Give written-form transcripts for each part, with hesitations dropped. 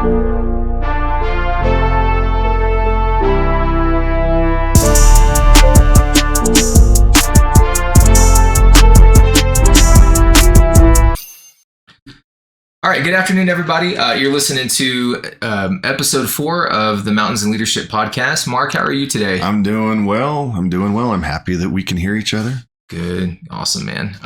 All right, good afternoon, everybody. You're listening to episode 4 of the Mountains and Leadership Podcast. Mark, how are you today? I'm doing well. I'm happy that we can hear each other. Good. Awesome, man.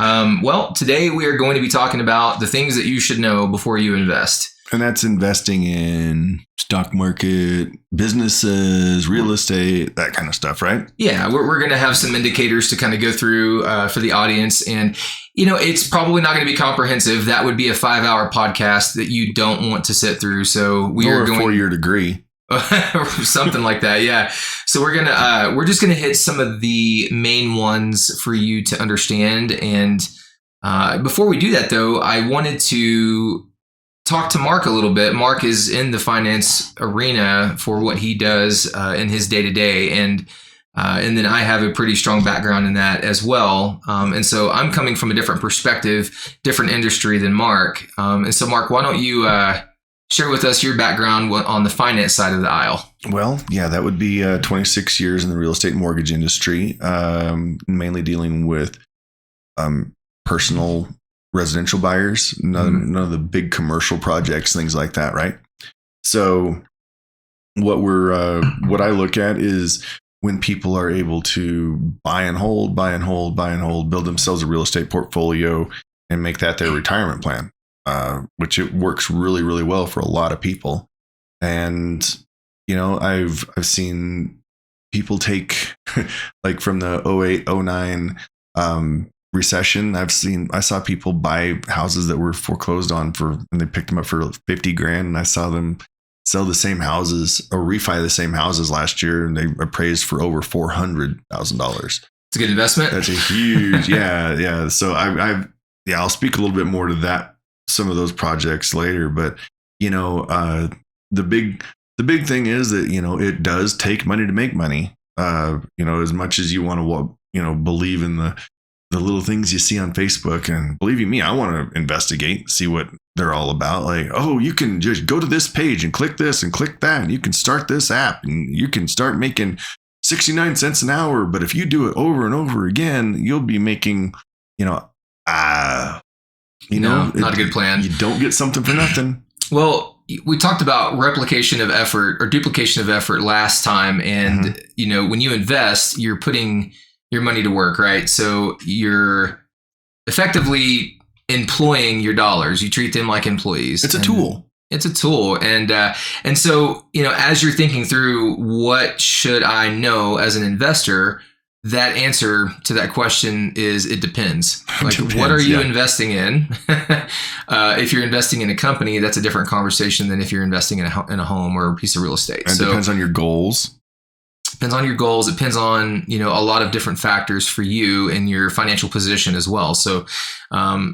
Well, today we are going to be talking about the things that you should know before you invest. And that's investing in stock market, businesses, real estate, that kind of stuff, right? Yeah, we're going to have some indicators to kind of go through for the audience. And, you know, it's probably not going to be comprehensive. That would be a 5-hour podcast that you don't want to sit through. So we are going... Or a 4-year degree. Something like that. Yeah. So we're just going to hit some of the main ones for you to understand. And before we do that, though, I wanted to talk to Mark a little bit. Mark is in the finance arena for what he does in his day-to-day. And then I have a pretty strong background in that as well. And so I'm coming from a different perspective, different industry than Mark. And so Mark, why don't you share with us your background on the finance side of the aisle? Well, yeah, that would be 26 years in the real estate and mortgage industry, mainly dealing with personal residential buyers, none of the big commercial projects, things like that, right? So what I look at is when people are able to buy and hold, build themselves a real estate portfolio and make that their retirement plan, which it works really, really well for a lot of people. And, you know, I've seen people take like from the 08, 09, recession. I saw people buy houses that were foreclosed on and they picked them up for $50,000. And I saw them sell the same houses or refi the same houses last year, and they appraised for over $400,000. It's a good investment. That's a huge, yeah. So I'll speak a little bit more to that, some of those projects later. But you know, the big thing is that, you know, it does take money to make money. You know, as much as you want to, you know, believe in the little things you see on Facebook, and believe you me, I want to investigate, see what they're all about. Like, oh, you can just go to this page and click this and click that, and you can start this app and you can start making 69 cents an hour. But if you do it over and over again, you'll be making, not a good plan. You don't get something for nothing. Well, we talked about replication of effort or duplication of effort last time. And, you know, when you invest, you're putting your money to work, right? So you're effectively employing your dollars. You treat them like employees. It's a tool. It's a tool. And so, you know, as you're thinking through what should I know as an investor, that answer to that question is it depends. Like, what are you investing in? If you're investing in a company, that's a different conversation than if you're investing in a home or a piece of real estate. It depends on your goals. Depends on your goals. It depends on, you know, a lot of different factors for you and your financial position as well. So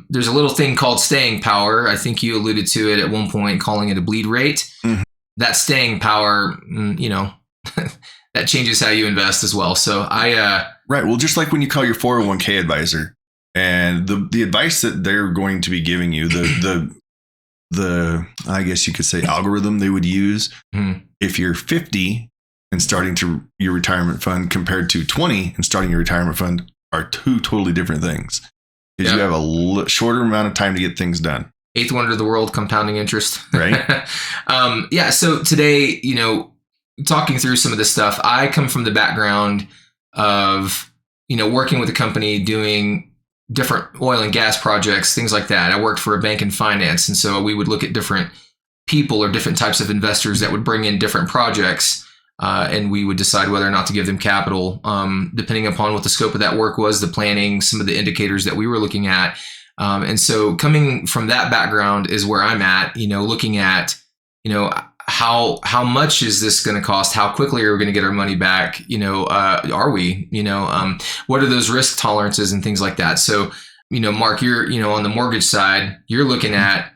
there's a little thing called staying power. I think you alluded to it at one point, calling it a bleed rate. Mm-hmm. That staying power, you know, that changes how you invest as well. So right. Well, just like when you call your 401k advisor, and the advice that they're going to be giving you, the I guess you could say algorithm they would use, if you're 50 and starting your retirement fund compared to 20 and starting your retirement fund, are two totally different things. Because you have a shorter amount of time to get things done. Eighth wonder of the world, compounding interest. Right. So today, you know, talking through some of this stuff, I come from the background of, you know, working with a company doing different oil and gas projects, things like that. I worked for a bank in finance. And so we would look at different people or different types of investors that would bring in different projects. And we would decide whether or not to give them capital, depending upon what the scope of that work was, the planning, some of the indicators that we were looking at. And so coming from that background is where I'm at, you know, looking at, you know, how much is this going to cost? How quickly are we going to get our money back? You know, are we, you know, what are those risk tolerances and things like that? So, you know, Mark, you're, you know, on the mortgage side, you're looking at,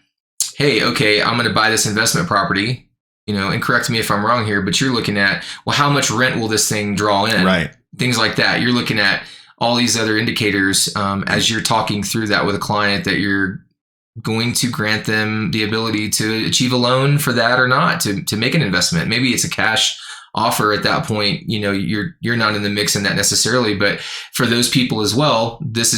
hey, okay, I'm going to buy this investment property. You know, and correct me if I'm wrong here, but you're looking at, well, how much rent will this thing draw in? Right. Things like that. You're looking at all these other indicators as you're talking through that with a client that you're going to grant them the ability to achieve a loan for that or not, to make an investment. Maybe it's a cash offer at that point. You're not in the mix in that necessarily, but for those people as well, this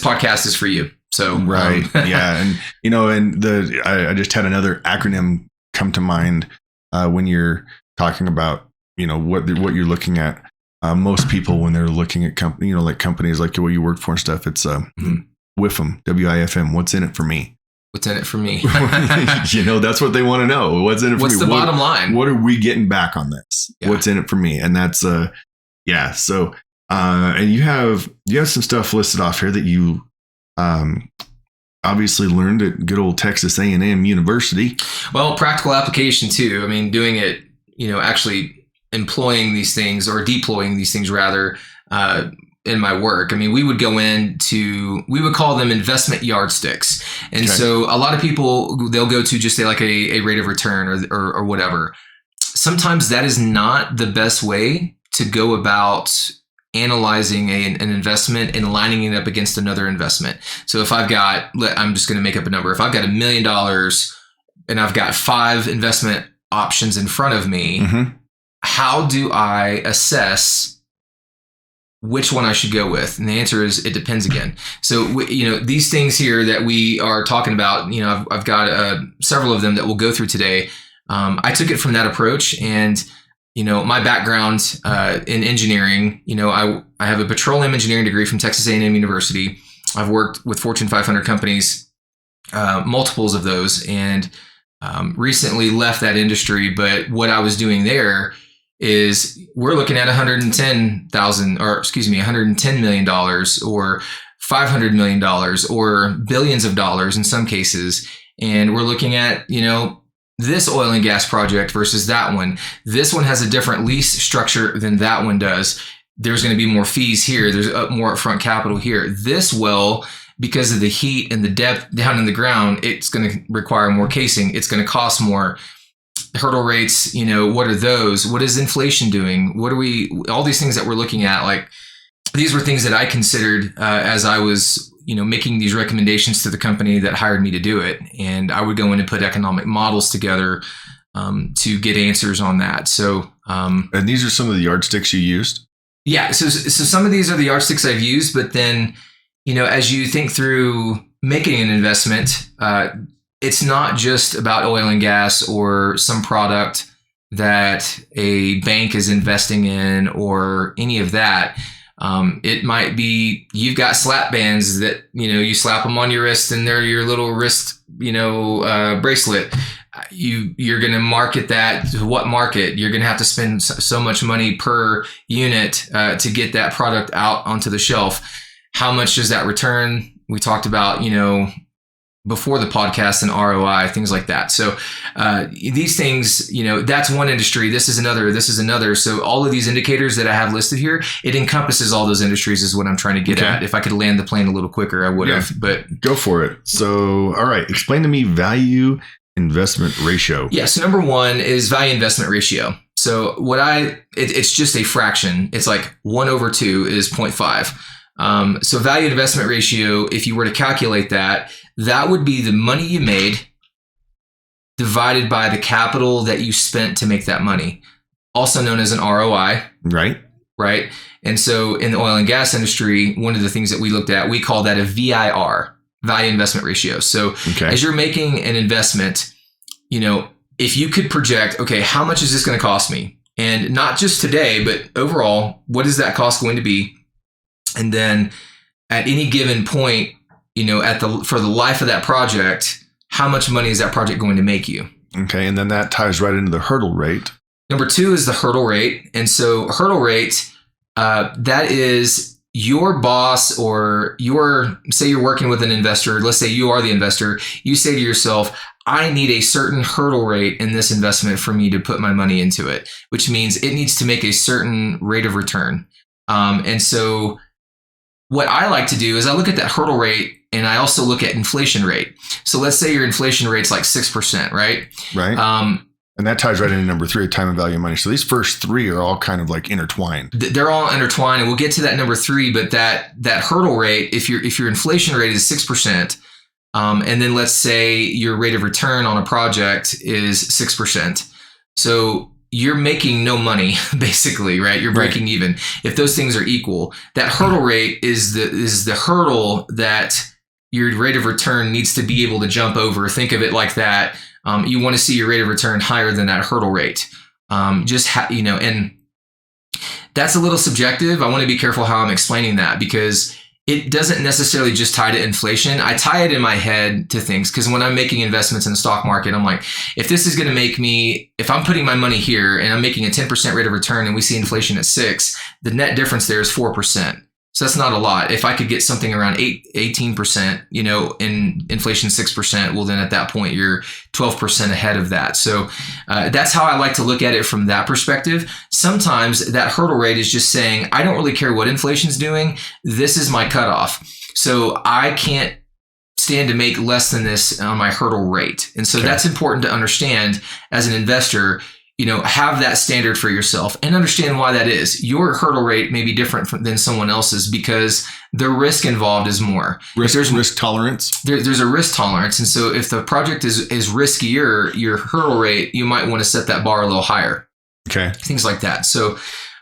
podcast is for you. So right. Yeah. And I just had another acronym come to mind when you're talking about, what you're looking at. Most people, when they're looking at like companies like what you work for and stuff, it's WIFM, WIFM. What's in it for me? What's in it for me? That's what they want to know. What's in it for me? What's the bottom line? What are we getting back on this? Yeah. What's in it for me? And that's yeah. So and you have some stuff listed off here that you obviously learned at good old Texas A&M University. Well, practical application too. I mean, doing it, actually employing these things, or deploying these things rather, in my work. I mean, we would call them investment yardsticks. And so a lot of people, they'll go to just say like a rate of return or whatever. Sometimes that is not the best way to go about analyzing an investment and lining it up against another investment. So if I'm just going to make up a number. If I've got $1 million and I've got 5 investment options in front of me, how do I assess which one I should go with? And the answer is it depends again. So, these things here that we are talking about, I've got several of them that we'll go through today. I took it from that approach, and my background in engineering, I have a petroleum engineering degree from Texas A&M University. I've worked with Fortune 500 companies, multiples of those, and recently left that industry. But what I was doing there is we're looking at $110 million or $500 million or billions of dollars in some cases. And we're looking at, this oil and gas project versus that one. This one has a different lease structure than that one does. There's going to be more fees here. There's more upfront capital here. This well, because of the heat and the depth down in the ground, it's going to require more casing. It's going to cost more. Hurdle rates, what are those? What is inflation doing? All these things that we're looking at, like these were things that I considered as I was, making these recommendations to the company that hired me to do it. And I would go in and put economic models together to get answers on that. So, and these are some of the yardsticks you used? Yeah. So some of these are the yardsticks I've used, but then, as you think through making an investment, it's not just about oil and gas or some product that a bank is investing in or any of that. It might be you've got slap bands that, you slap them on your wrist and they're your little wrist, bracelet. You're going to market that to what market? You're going to have to spend so much money per unit to get that product out onto the shelf. How much does that return? We talked about, before the podcast and ROI, things like that. So these things, that's one industry. This is another. So all of these indicators that I have listed here, it encompasses all those industries is what I'm trying to get at. If I could land the plane a little quicker, I would have, but go for it. So, all right. Explain to me value investment ratio. Yeah. So number one is value investment ratio. So it's just a fraction. It's like 1/2 is 0.5. So value investment ratio, if you were to calculate that would be the money you made divided by the capital that you spent to make that money, also known as an ROI. Right. And so in the oil and gas industry, one of the things that we looked at, we call that a VIR, value investment ratio. So as you're making an investment, if you could project, okay, how much is this going to cost me? And not just today, but overall, what is that cost going to be? And then at any given point, for the life of that project, how much money is that project going to make you? Okay. And then that ties right into the hurdle rate. Number 2 is the hurdle rate. And so hurdle rate, that is your boss or say you're working with an investor. Let's say you are the investor. You say to yourself, I need a certain hurdle rate in this investment for me to put my money into it, which means it needs to make a certain rate of return. And so what I like to do is I look at that hurdle rate and I also look at inflation rate. So let's say your inflation rate's like 6%, right? Right. And that ties right into number 3, time and value of money. So these first 3 are all kind of like intertwined. They're all intertwined, and we'll get to that number 3. But that hurdle rate, if your inflation rate is 6%, And then let's say your rate of return on a project is 6%. So you're making no money, basically, right? You're breaking even. If those things are equal, that hurdle rate is the hurdle that your rate of return needs to be able to jump over. Think of it like that. You want to see your rate of return higher than that hurdle rate. And that's a little subjective. I want to be careful how I'm explaining that, because it doesn't necessarily just tie to inflation. I tie it in my head to things, because when I'm making investments in the stock market, I'm like, if this is going to make me, if I'm putting my money here and I'm making a 10% rate of return and we see inflation at 6%, the net difference there is 4%. So that's not a lot. If I could get something around 18%, in inflation 6%, well, then at that point, you're 12% ahead of that. So that's how I like to look at it from that perspective. Sometimes that hurdle rate is just saying, I don't really care what inflation's doing. This is my cutoff. So I can't stand to make less than this on my hurdle rate. And so that's important to understand as an investor. Have that standard for yourself and understand why that is. Your hurdle rate may be different than someone else's because the risk involved is more. There's risk tolerance. There's a risk tolerance. And so if the project is riskier, your hurdle rate, you might want to set that bar a little higher. Okay. Things like that. So,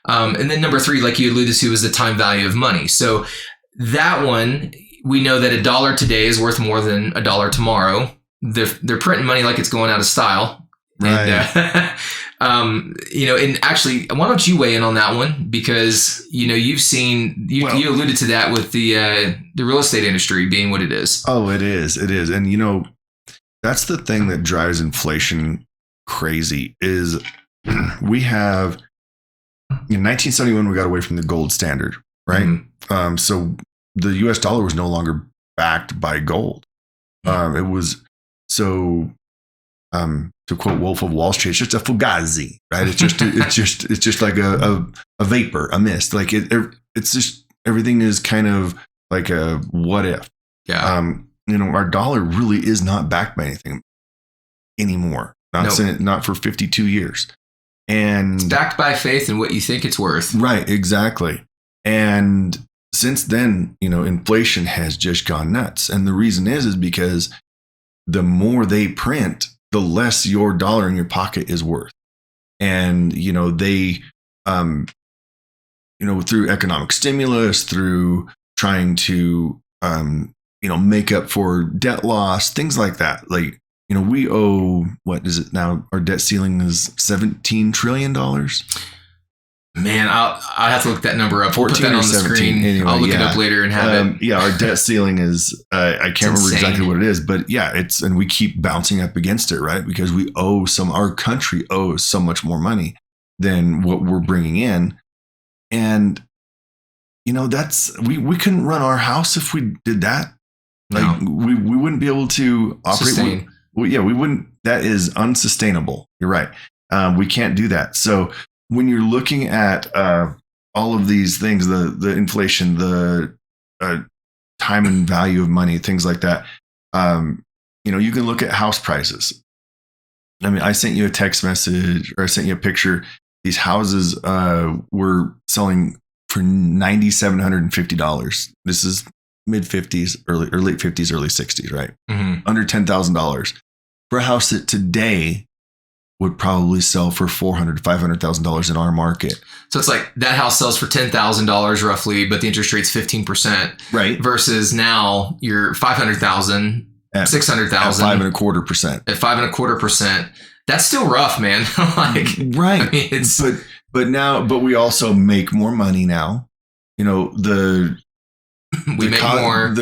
and then number 3, like you alluded to, is the time value of money. So that one, we know that $1 today is worth more than $1 tomorrow. They're printing money like it's going out of style. Right. And, and actually, why don't you weigh in on that one? Because, you've seen, you alluded to that with the real estate industry being what it is. Oh, it is. It is. And, that's the thing that drives inflation crazy is we have, in 1971, we got away from the gold standard, right? Mm-hmm. So the US dollar was no longer backed by gold. It was so... to quote Wolf of Wall Street, it's just a fugazi, right? It's just like a vapor, a mist. Like it's just everything is kind of like a what if. Yeah. Our dollar really is not backed by anything anymore. Not for 52 years, and it's backed by faith in what you think it's worth. Right. Exactly. And since then, inflation has just gone nuts, and the reason is because the more they print, the less your dollar in your pocket is worth. And, they, through economic stimulus, through trying to, make up for debt loss, things like that. Like, we owe, what is it now? Our debt ceiling is $17 trillion. Man, I'll have to look that number up. 14 We'll put that or on the 17. screen. Anyway, I'll look it up later and have it. Yeah, our debt ceiling is, I can't remember insane. exactly what it is, but yeah, and we keep bouncing up against it, right? Because our country owes so much more money than what we're bringing in. And, we couldn't run our house if we did that. Like we wouldn't be able to operate. We wouldn't, that is unsustainable. You're right. We can't do that. So, when you're looking at all of these things, the inflation, the time and value of money, things like that, you can look at house prices. I mean, I sent you a text message or I sent you a picture. These houses were selling for $9,750. This is mid 50s, late 50s, early 60s, right? Mm-hmm. Under $10,000 for a house that today would probably sell for $400,000 to $500,000 in our market. So it's like that house sells for $10,000 roughly, but the interest rate's 15%. Right. Versus now you're $500,000, $600,000 at 5.25%. At 5.25%. That's still rough, man. Right. I mean, it's but we also make more money now. The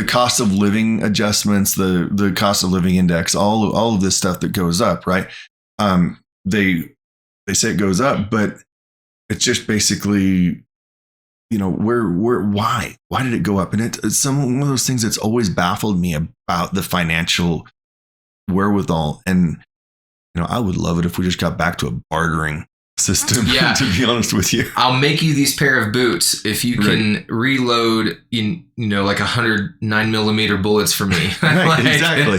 cost of living adjustments, the cost of living index, all of this stuff that goes up, right? They say it goes up, but it's just basically, why did it go up? And it's one of those things that's always baffled me about the financial wherewithal. And, I would love it if we just got back to a bartering system, yeah. To be honest with you. I'll make you these pair of boots if you can reload like 100 9mm bullets for me. Right, exactly.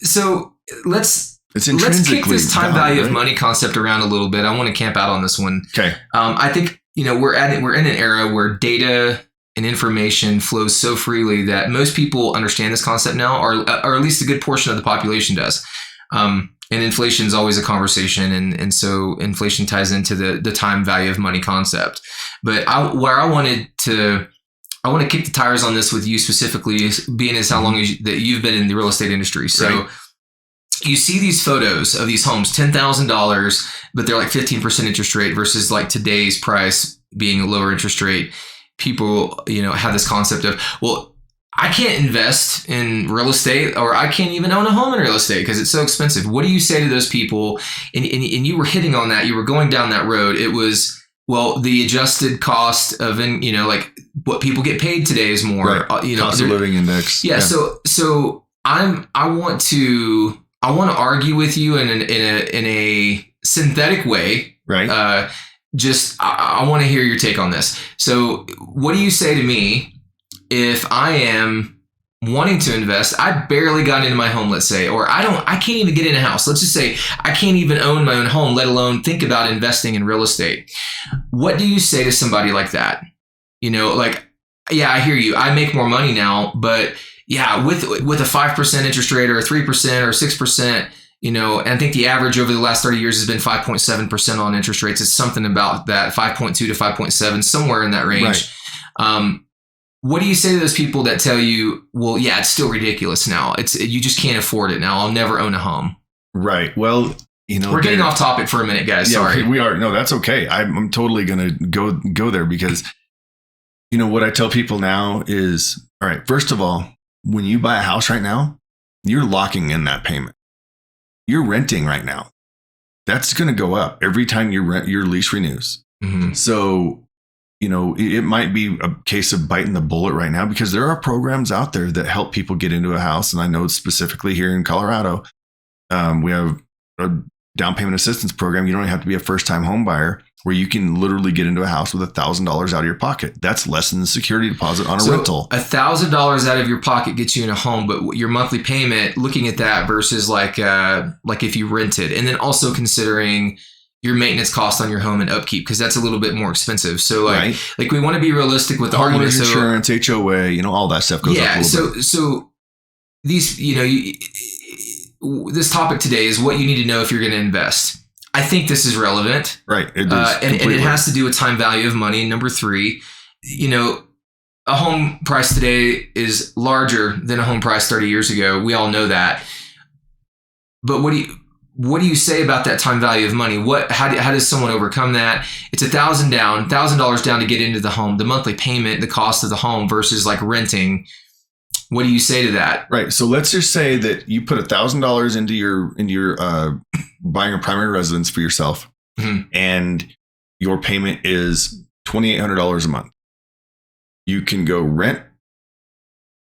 So let's kick this time value of money concept around a little bit. I want to camp out on this one. Okay. I think we're in an era where data and information flows so freely that most people understand this concept now, or at least a good portion of the population does. And inflation is always a conversation, and so inflation ties into the time value of money concept. But I want to kick the tires on this with you specifically, being as how long that you've been in the real estate industry. So right. You see these photos of these homes, $10,000, but they're like 15% interest rate versus like today's price being a lower interest rate. People, have this concept of, well, I can't invest in real estate, or I can't even own a home in real estate because it's so expensive. What do you say to those people? And you were hitting on that. You were going down that road. It was, well, the adjusted cost of, like what people get paid today is more, right. Cost of living index. Yeah. So I want to argue with you in a synthetic way. Right. I want to hear your take on this. So what do you say to me if I am wanting to invest? I barely got into my home, let's say, or I can't even get in a house. Let's just say I can't even own my own home, let alone think about investing in real estate. What do you say to somebody like that? Yeah, I hear you. I make more money now, but yeah, with a 5% interest rate or a 3% or 6%, and I think the average over the last 30 years has been 5.7% on interest rates. It's something about that, 5.2 to 5.7, somewhere in that range. Right. What do you say to those people that tell you, well, yeah, it's still ridiculous now. You just can't afford it now. I'll never own a home. Right. Well, we're getting off topic for a minute, guys. Yeah, sorry. We are. No, that's okay. I'm totally going to go there because, what I tell people now is, all right, first of all, when you buy a house right now, you're locking in that payment. You're renting right now. That's going to go up every time your lease renews. Mm-hmm. So, it might be a case of biting the bullet right now because there are programs out there that help people get into a house. And I know specifically here in Colorado, we have a down payment assistance program. You don't have to be a first-time home buyer where you can literally get into a house with $1,000 out of your pocket. That's less than the security deposit on a rental. $1,000 out of your pocket gets you in a home, but your monthly payment, looking at that versus like if you rented, and then also considering your maintenance cost on your home and upkeep, because that's a little bit more expensive. So like we want to be realistic with the homeowners insurance, HOA, all that stuff goes up a little bit. So these, this topic today is what you need to know if you're going to invest. I think this is relevant. Right. It is and it has to do with time value of money. Number 3, a home price today is larger than a home price 30 years ago. We all know that. But what do you say about that time value of money? How does someone overcome that? It's $1,000 down to get into the home, the monthly payment, the cost of the home versus like renting. What do you say to that? Right. So let's just say that you put $1,000 into your buying a primary residence for yourself, mm-hmm. and your payment is $2,800 a month. You can go rent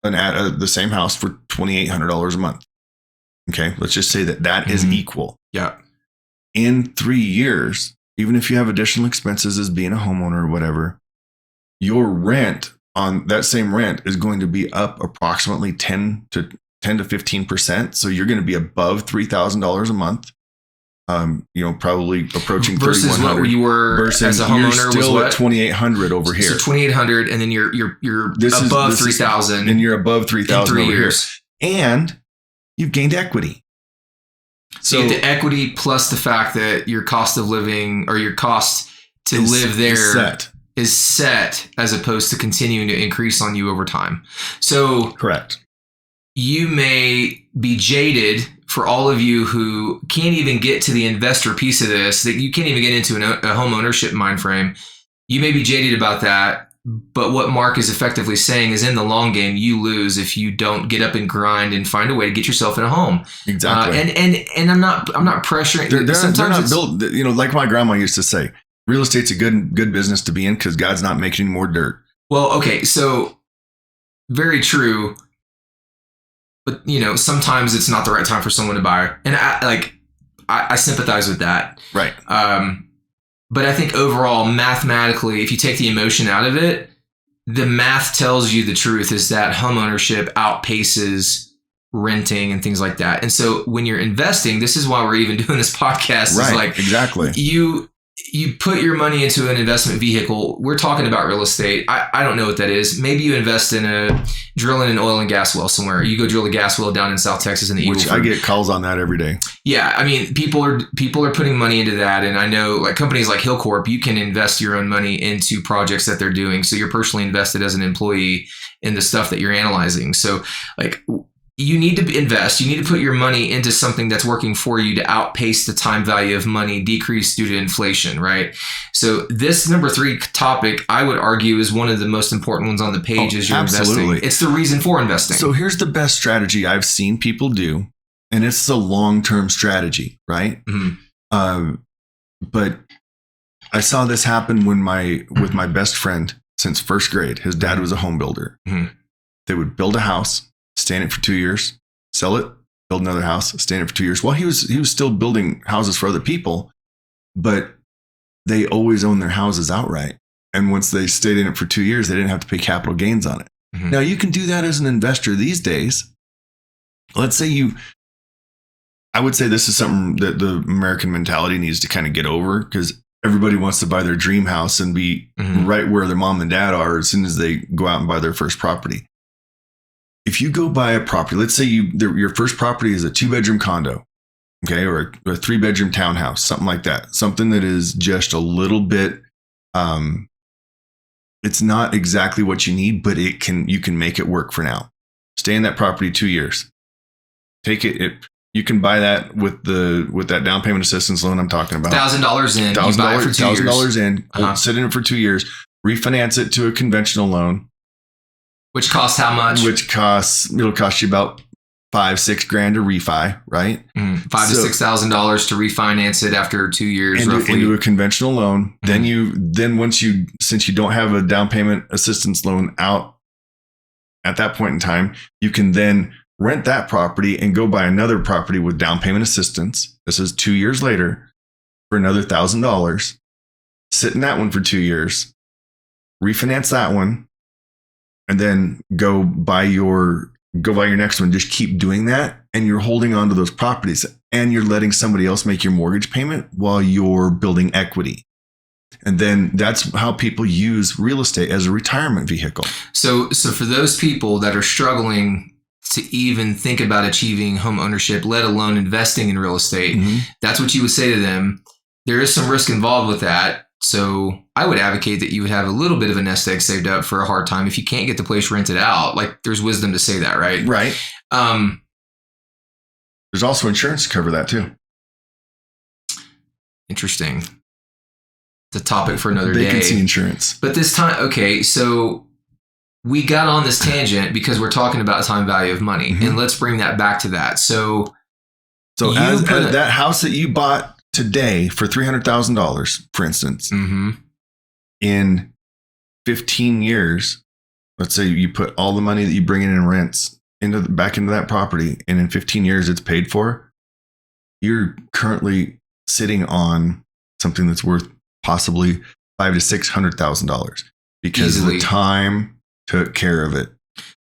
the same house for $2,800 a month. Okay. Let's just say that mm-hmm. is equal. Yeah. In 3 years, even if you have additional expenses as being a homeowner or whatever, your rent on that same rent is going to be up approximately 10 to 15%. So you're going to be above $3,000 a month. Probably approaching versus what you were versus as a homeowner. You're still at 2,800 over here. So 2,800, and then you're above 3,000, and you're above 3,000 over years. Here, and you've gained equity. So you get the equity plus the fact that your cost of living or your cost to live there is set as opposed to continuing to increase on you over time. So correct. You may be jaded for all of you who can't even get to the investor piece of this, that you can't even get into a home ownership mind frame. You may be jaded about that, but what Mark is effectively saying is in the long game, you lose if you don't get up and grind and find a way to get yourself in a home. Exactly. And I'm not pressuring. They're not built, like my grandma used to say, real estate's a good business to be in because God's not making any more dirt. Well, okay. So very true. But, sometimes it's not the right time for someone to buy. And I sympathize with that. Right. But I think overall, mathematically, if you take the emotion out of it, the math tells you the truth is that homeownership outpaces renting and things like that. And so when you're investing, this is why we're even doing this podcast. Right. Is like, exactly. you put your money into an investment vehicle. We're talking about real estate. I don't know what that is. Maybe you invest in drilling an oil and gas well somewhere. You go drill a gas well down in South Texas in the Eagle Which Ford. I get calls on that every day. Yeah, I mean, people are putting money into that, and I know like companies like Hillcorp, you can invest your own money into projects that they're doing. So you're personally invested as an employee in the stuff that you're analyzing. So like, you need to invest. You need to put your money into something that's working for you to outpace the time value of money decrease due to inflation, right? So this number 3 topic, I would argue, is one of the most important ones on the page as you're investing. It's the reason for investing. So here's the best strategy I've seen people do, and it's a long-term strategy, right? Mm-hmm. But I saw this happen with my best friend since first grade. His dad was a home builder. Mm-hmm. They would build a house, stay in it for 2 years, sell it, build another house, stay in it for 2 years. Well, he was still building houses for other people, but they always owned their houses outright. And once they stayed in it for 2 years, they didn't have to pay capital gains on it. Mm-hmm. Now, you can do that as an investor these days. Let's say I would say this is something that the American mentality needs to kind of get over, because everybody wants to buy their dream house and be right where their mom and dad are as soon as they go out and buy their first property. If you go buy a property, let's say your first property is a 2-bedroom condo, okay, or a 3-bedroom townhouse, something like that, something that is just a little bit, it's not exactly what you need, but you can make it work for now. Stay in that property 2 years. Take it. You can buy that with that down payment assistance loan I'm talking about. $1,000 in. You buy it for 2 years. $1,000 in. Sit in it for 2 years. Refinance it to a conventional loan. Which costs how much? It'll cost you about $5-6 grand to refi, right? $5,000 to $6,000 to refinance it after 2 years, roughly. Into a conventional loan. Mm-hmm. Since you don't have a down payment assistance loan out at that point in time, you can then rent that property and go buy another property with down payment assistance. This is 2 years later for another $1,000. Sit in that one for 2 years, refinance that one, and then go buy your next one. Just keep doing that, and you're holding on to those properties, and you're letting somebody else make your mortgage payment while you're building equity. And then that's how people use real estate as a retirement vehicle. So for those people that are struggling to even think about achieving home ownership, let alone investing in real estate, that's what you would say to them. There is some risk involved with that. So I would advocate that you would have a little bit of a nest egg saved up for a hard time if you can't get the place rented out. Like, there's wisdom to say that, right? Right. There's also insurance to cover that too. Interesting. It's a topic for another day. Vacancy insurance. But this time, okay, so we got on this tangent because we're talking about time value of money, and let's bring that back to that. So as that house that you bought today for $300,000, for instance, in 15 years, let's say you put all the money that you bring in rents back into that property, and in 15 years it's paid for, you're currently sitting on something that's worth possibly $500,000 to $600,000 because the time took care of it.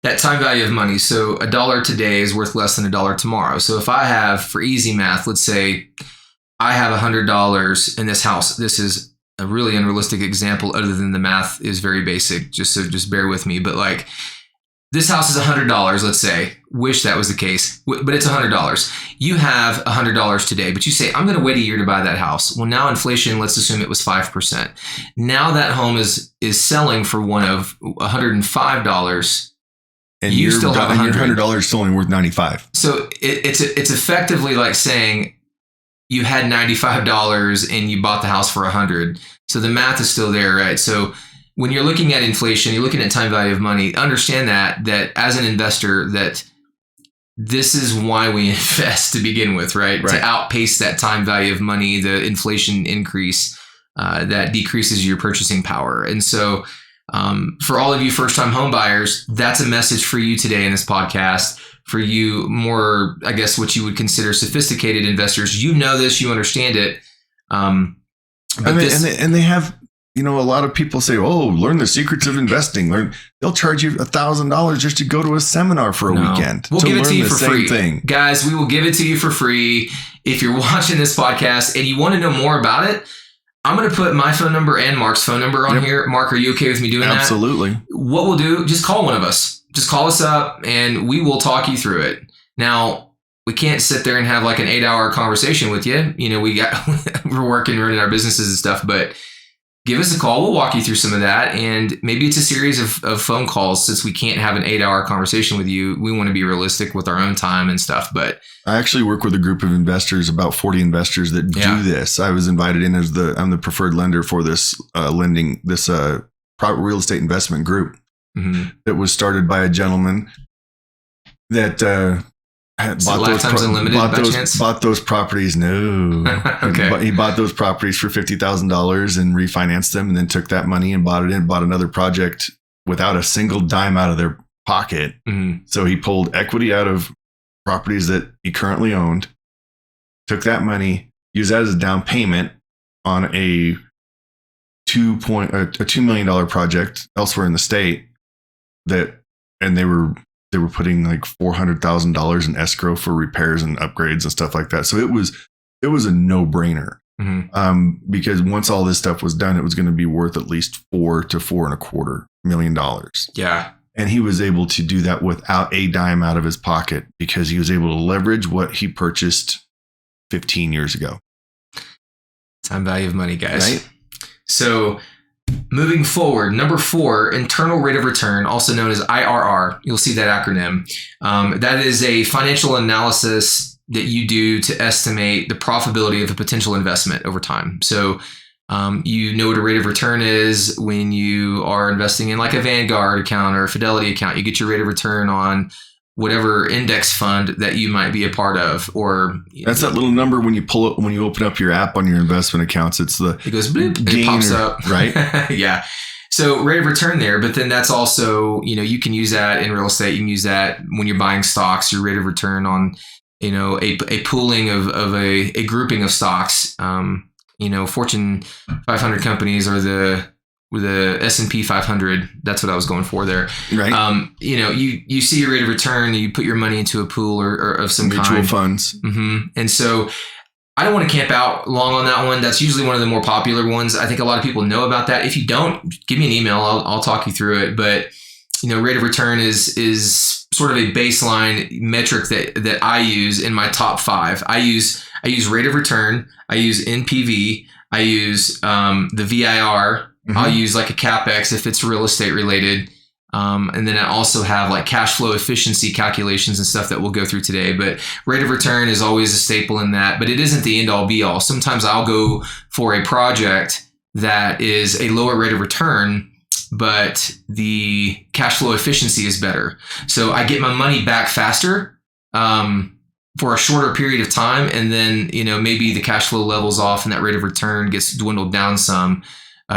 That time value of money. So $1 today is worth less than $1 tomorrow. So if I have, for easy math, let's say I have $100 in this house. This is a really unrealistic example, other than the math is very basic. Just bear with me. But like, this house is $100, let's say. Wish that was the case, but it's $100. You have $100 today, but you say, I'm going to wait a year to buy that house. Well, now inflation, let's assume it was 5%. Now that home is selling for one of $105. And you still have $100 is only worth $95. So it's effectively like saying you had $95 and you bought the house for $100. So the math is still there, right? So when you're looking at inflation, you're looking at time value of money, understand that as an investor, that this is why we invest to begin with, right? To outpace that time value of money, the inflation increase that decreases your purchasing power. And so for all of you first-time home buyers, that's a message for you today in this podcast. For you more, I guess, what you would consider sophisticated investors, you know this, you understand it. And they have, a lot of people say, "Oh, learn the secrets of investing." They'll charge you $1,000 just to go to a seminar for a weekend. We'll give it to you for free, guys. We will give it to you for free if you're watching this podcast and you want to know more about it. I'm going to put my phone number and Mark's phone number on here. Mark, are you okay with me doing that? Absolutely. What we'll do, just call one of us. Just call us up and we will talk you through it. Now, we can't sit there and have like an 8-hour conversation with you. You know, we're working, running our businesses and stuff, but give us a call. We'll walk you through some of that. And maybe it's a series of phone calls. Since we can't have an 8-hour conversation with you, we want to be realistic with our own time and stuff. But I actually work with a group of investors, about 40 investors that do this. I was invited in as I'm the preferred lender for this private real estate investment group that was started by a gentleman that bought those properties. No. Okay. He bought those properties for $50,000 and refinanced them, and then took that money and bought another project without a single dime out of their pocket. So he pulled equity out of properties that he currently owned, took that money, used that as a down payment on a $2 million project elsewhere in the state and they were putting like $400,000 in escrow for repairs and upgrades and stuff like that. So it was a no-brainer. Because once all this stuff was done, it was going to be worth at least $4 to $4.25 million. Yeah. And he was able to do that without a dime out of his pocket because he was able to leverage what he purchased 15 years ago. Time value of money, guys. Right? So moving forward, number 4, internal rate of return, also known as IRR. You'll see that acronym. That is a financial analysis that you do to estimate the profitability of a potential investment over time. So you know what a rate of return is when you are investing in like a Vanguard account or a Fidelity account. You get your rate of return on whatever index fund that you might be a part of, or that's that little number when you open up your app on your investment accounts. It goes bloop, it pops up, right? Yeah. So rate of return there, but then that's also, you can use that in real estate. You can use that when you're buying stocks, your rate of return on, a pooling of a grouping of stocks. Fortune 500 companies or the S&P 500. That's what I was going for there. Right. You see your rate of return, you put your money into a pool or of some mutual kind. funds. And so I don't want to camp out long on that one. That's usually one of the more popular ones. I think a lot of people know about that. If you don't, give me an email. I'll talk you through it. But, rate of return is sort of a baseline metric that I use in my top 5. I use rate of return. I use NPV. I use the VIR. I'll use like a CapEx if it's real estate related. And then I also have like cash flow efficiency calculations and stuff that we'll go through today. But rate of return is always a staple in that, but it isn't the end all be all. Sometimes I'll go for a project that is a lower rate of return, but the cash flow efficiency is better. So I get my money back faster for a shorter period of time. And then, maybe the cash flow levels off and that rate of return gets dwindled down some.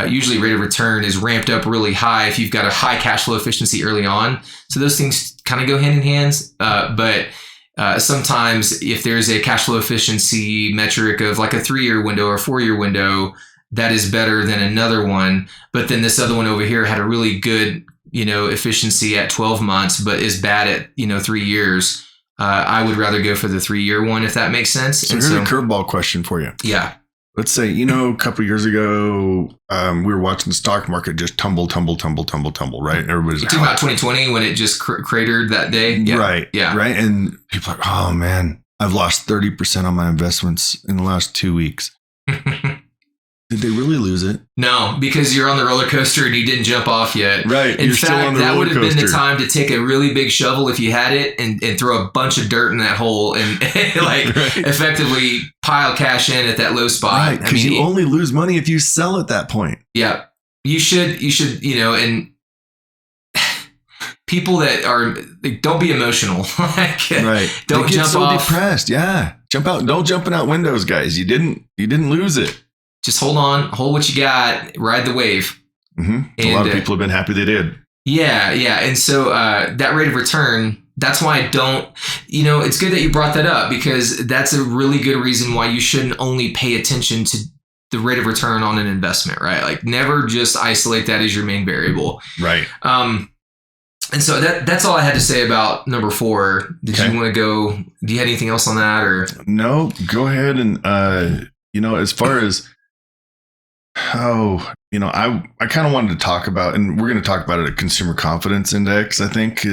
Usually rate of return is ramped up really high if you've got a high cash flow efficiency early on. So those things kind of go hand in hand. But sometimes if there's a cash flow efficiency metric of like a 3-year window or 4-year window, that is better than another one. But then this other one over here had a really good, efficiency at 12 months, but is bad at, 3 years. I would rather go for the 3-year one, if that makes sense. So here's a curveball question for you. Yeah. Let's say, a couple of years ago, we were watching the stock market just tumble, right? Everybody's talking about 2020 when it just cratered that day. Yeah. Right. Yeah. Right. And people are like, oh man, I've lost 30% on my investments in the last 2 weeks. Did they really lose it? No, because you're on the roller coaster and you didn't jump off yet. Right. In fact, that would have been the time to take a really big shovel if you had it and throw a bunch of dirt in that hole and effectively pile cash in at that low spot. Right. Because you only lose money if you sell at that point. Yeah. You should, and people that are, don't be emotional. Right. Don't jump off. Depressed. Yeah. Jump out. Don't jumping out windows, guys. You didn't lose it. Just hold on, hold what you got, ride the wave. A lot of people have been happy they did. Yeah. And so that rate of return, that's why I don't, it's good that you brought that up because that's a really good reason why you shouldn't only pay attention to the rate of return on an investment, right? Like never just isolate that as your main variable. Right. And so that's all I had to say about number 4. Did you want to go, do you have anything else on that or? No, go ahead. And, as far as, I kind of wanted to talk about, and we're going to talk about it, a consumer confidence index, I think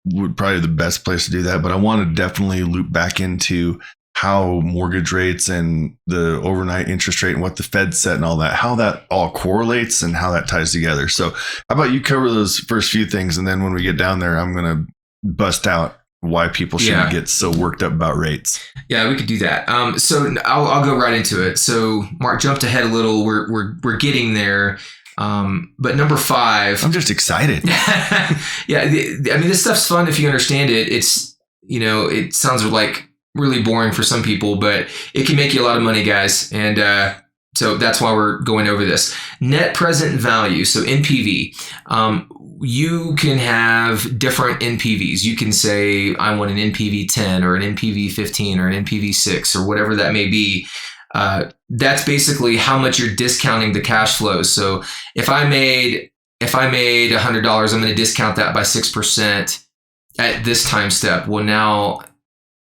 would probably the best place to do that. But I want to definitely loop back into how mortgage rates and the overnight interest rate and what the Fed set and all that, how that all correlates and how that ties together. So how about you cover those first few things, and then when we get down there, I'm going to bust out why people shouldn't get so worked up about rates. Yeah, we could do that. So I'll go right into it. So Mark jumped ahead a little. We're getting there. But number 5, I'm just excited. Yeah. I mean, this stuff's fun if you understand it. It's, it sounds like really boring for some people, but it can make you a lot of money, guys. And, so that's why we're going over this. Net present value, so NPV. You can have different NPVs. You can say, I want an NPV 10 or an NPV 15 or an NPV 6 or whatever that may be. That's basically how much you're discounting the cash flows. So if I made $100, I'm going to discount that by 6% at this time step. Well, now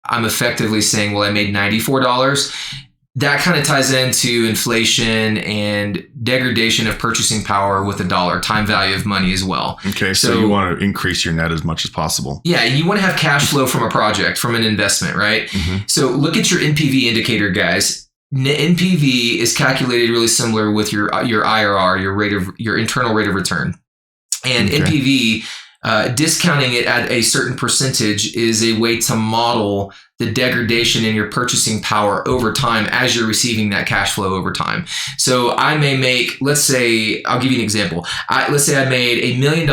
I'm effectively saying, well, I made $94. That kind of ties into inflation and degradation of purchasing power with the dollar, time value of money as well. Okay, so you want to increase your net as much as possible. Yeah, you want to have cash flow from a project, from an investment, right? Mm-hmm. So look at your NPV indicator, guys. NPV is calculated really similar with your IRR, your internal rate of return. And NPV, discounting it at a certain percentage is a way to model the degradation in your purchasing power over time as you're receiving that cash flow over time. So I may make, let's say, I'll give you an example. Let's say I made $1 million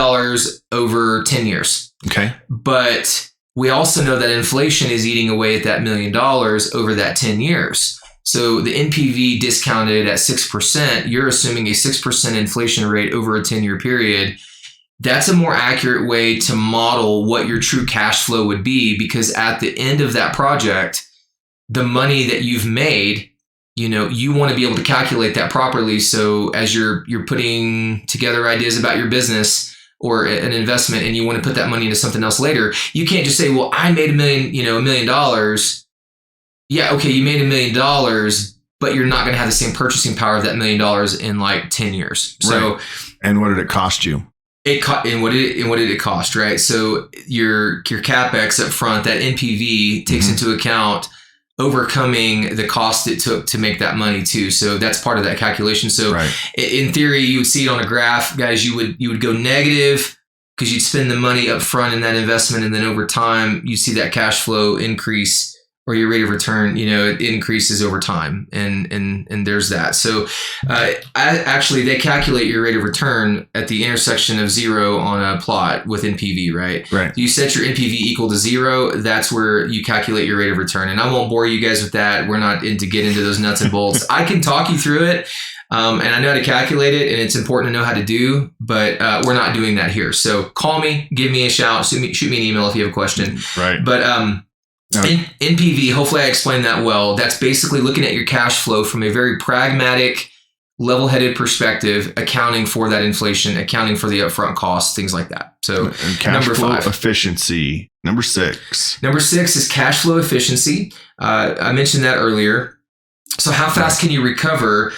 over 10 years. Okay. But we also know that inflation is eating away at that $1 million over that 10 years. So the NPV discounted at 6%, you're assuming a 6% inflation rate over a 10-year period. That's a more accurate way to model what your true cash flow would be, because at the end of that project, the money that you've made, you want to be able to calculate that properly. So as you're putting together ideas about your business or an investment and you want to put that money into something else later, you can't just say, well, I made $1 million. Yeah, okay, you made $1 million, but you're not going to have the same purchasing power of that $1 million in like 10 years. So, right. And what did it cost you? And what did it cost, right? So your CapEx up front, that NPV takes into account overcoming the cost it took to make that money too. So that's part of that calculation. So in theory, you would see it on a graph, guys. You would go negative because you'd spend the money up front in that investment, and then over time you see that cash flow increase, or your rate of return, it increases over time, and there's that. So actually, they calculate your rate of return at the intersection of 0 on a plot with NPV, right? Right. You set your NPV equal to 0. That's where you calculate your rate of return. And I won't bore you guys with that. We're not in to get into those nuts and bolts. I can talk you through it, and I know how to calculate it, and it's important to know how to do, but we're not doing that here. So call me, give me a shout, shoot me an email if you have a question. Right. But NPV, hopefully I explained that well. That's basically looking at your cash flow from a very pragmatic, level-headed perspective, accounting for that inflation, accounting for the upfront costs, things like that. So cash flow efficiency, number 6. Number 6 is cash flow efficiency. I mentioned that earlier. So how fast can you recover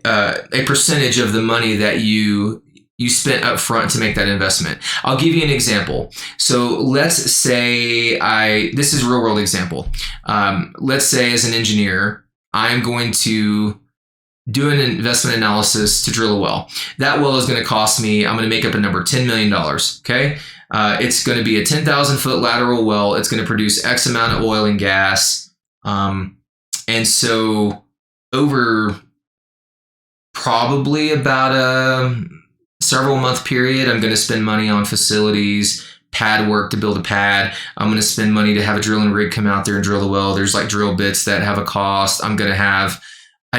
a percentage of the money that you spent up front to make that investment? I'll give you an example. So let's say this is a real world example. Let's say as an engineer, I'm going to do an investment analysis to drill a well. That well is going to cost me, I'm going to make up a number, $10 million. Okay. It's going to be a 10,000 foot lateral well. It's going to produce X amount of oil and gas. And so over probably about a several month period, I'm going to spend money on facilities, pad work to build a pad. I'm going to spend money to have a drilling rig come out there and drill the well. There's like drill bits that have a cost. I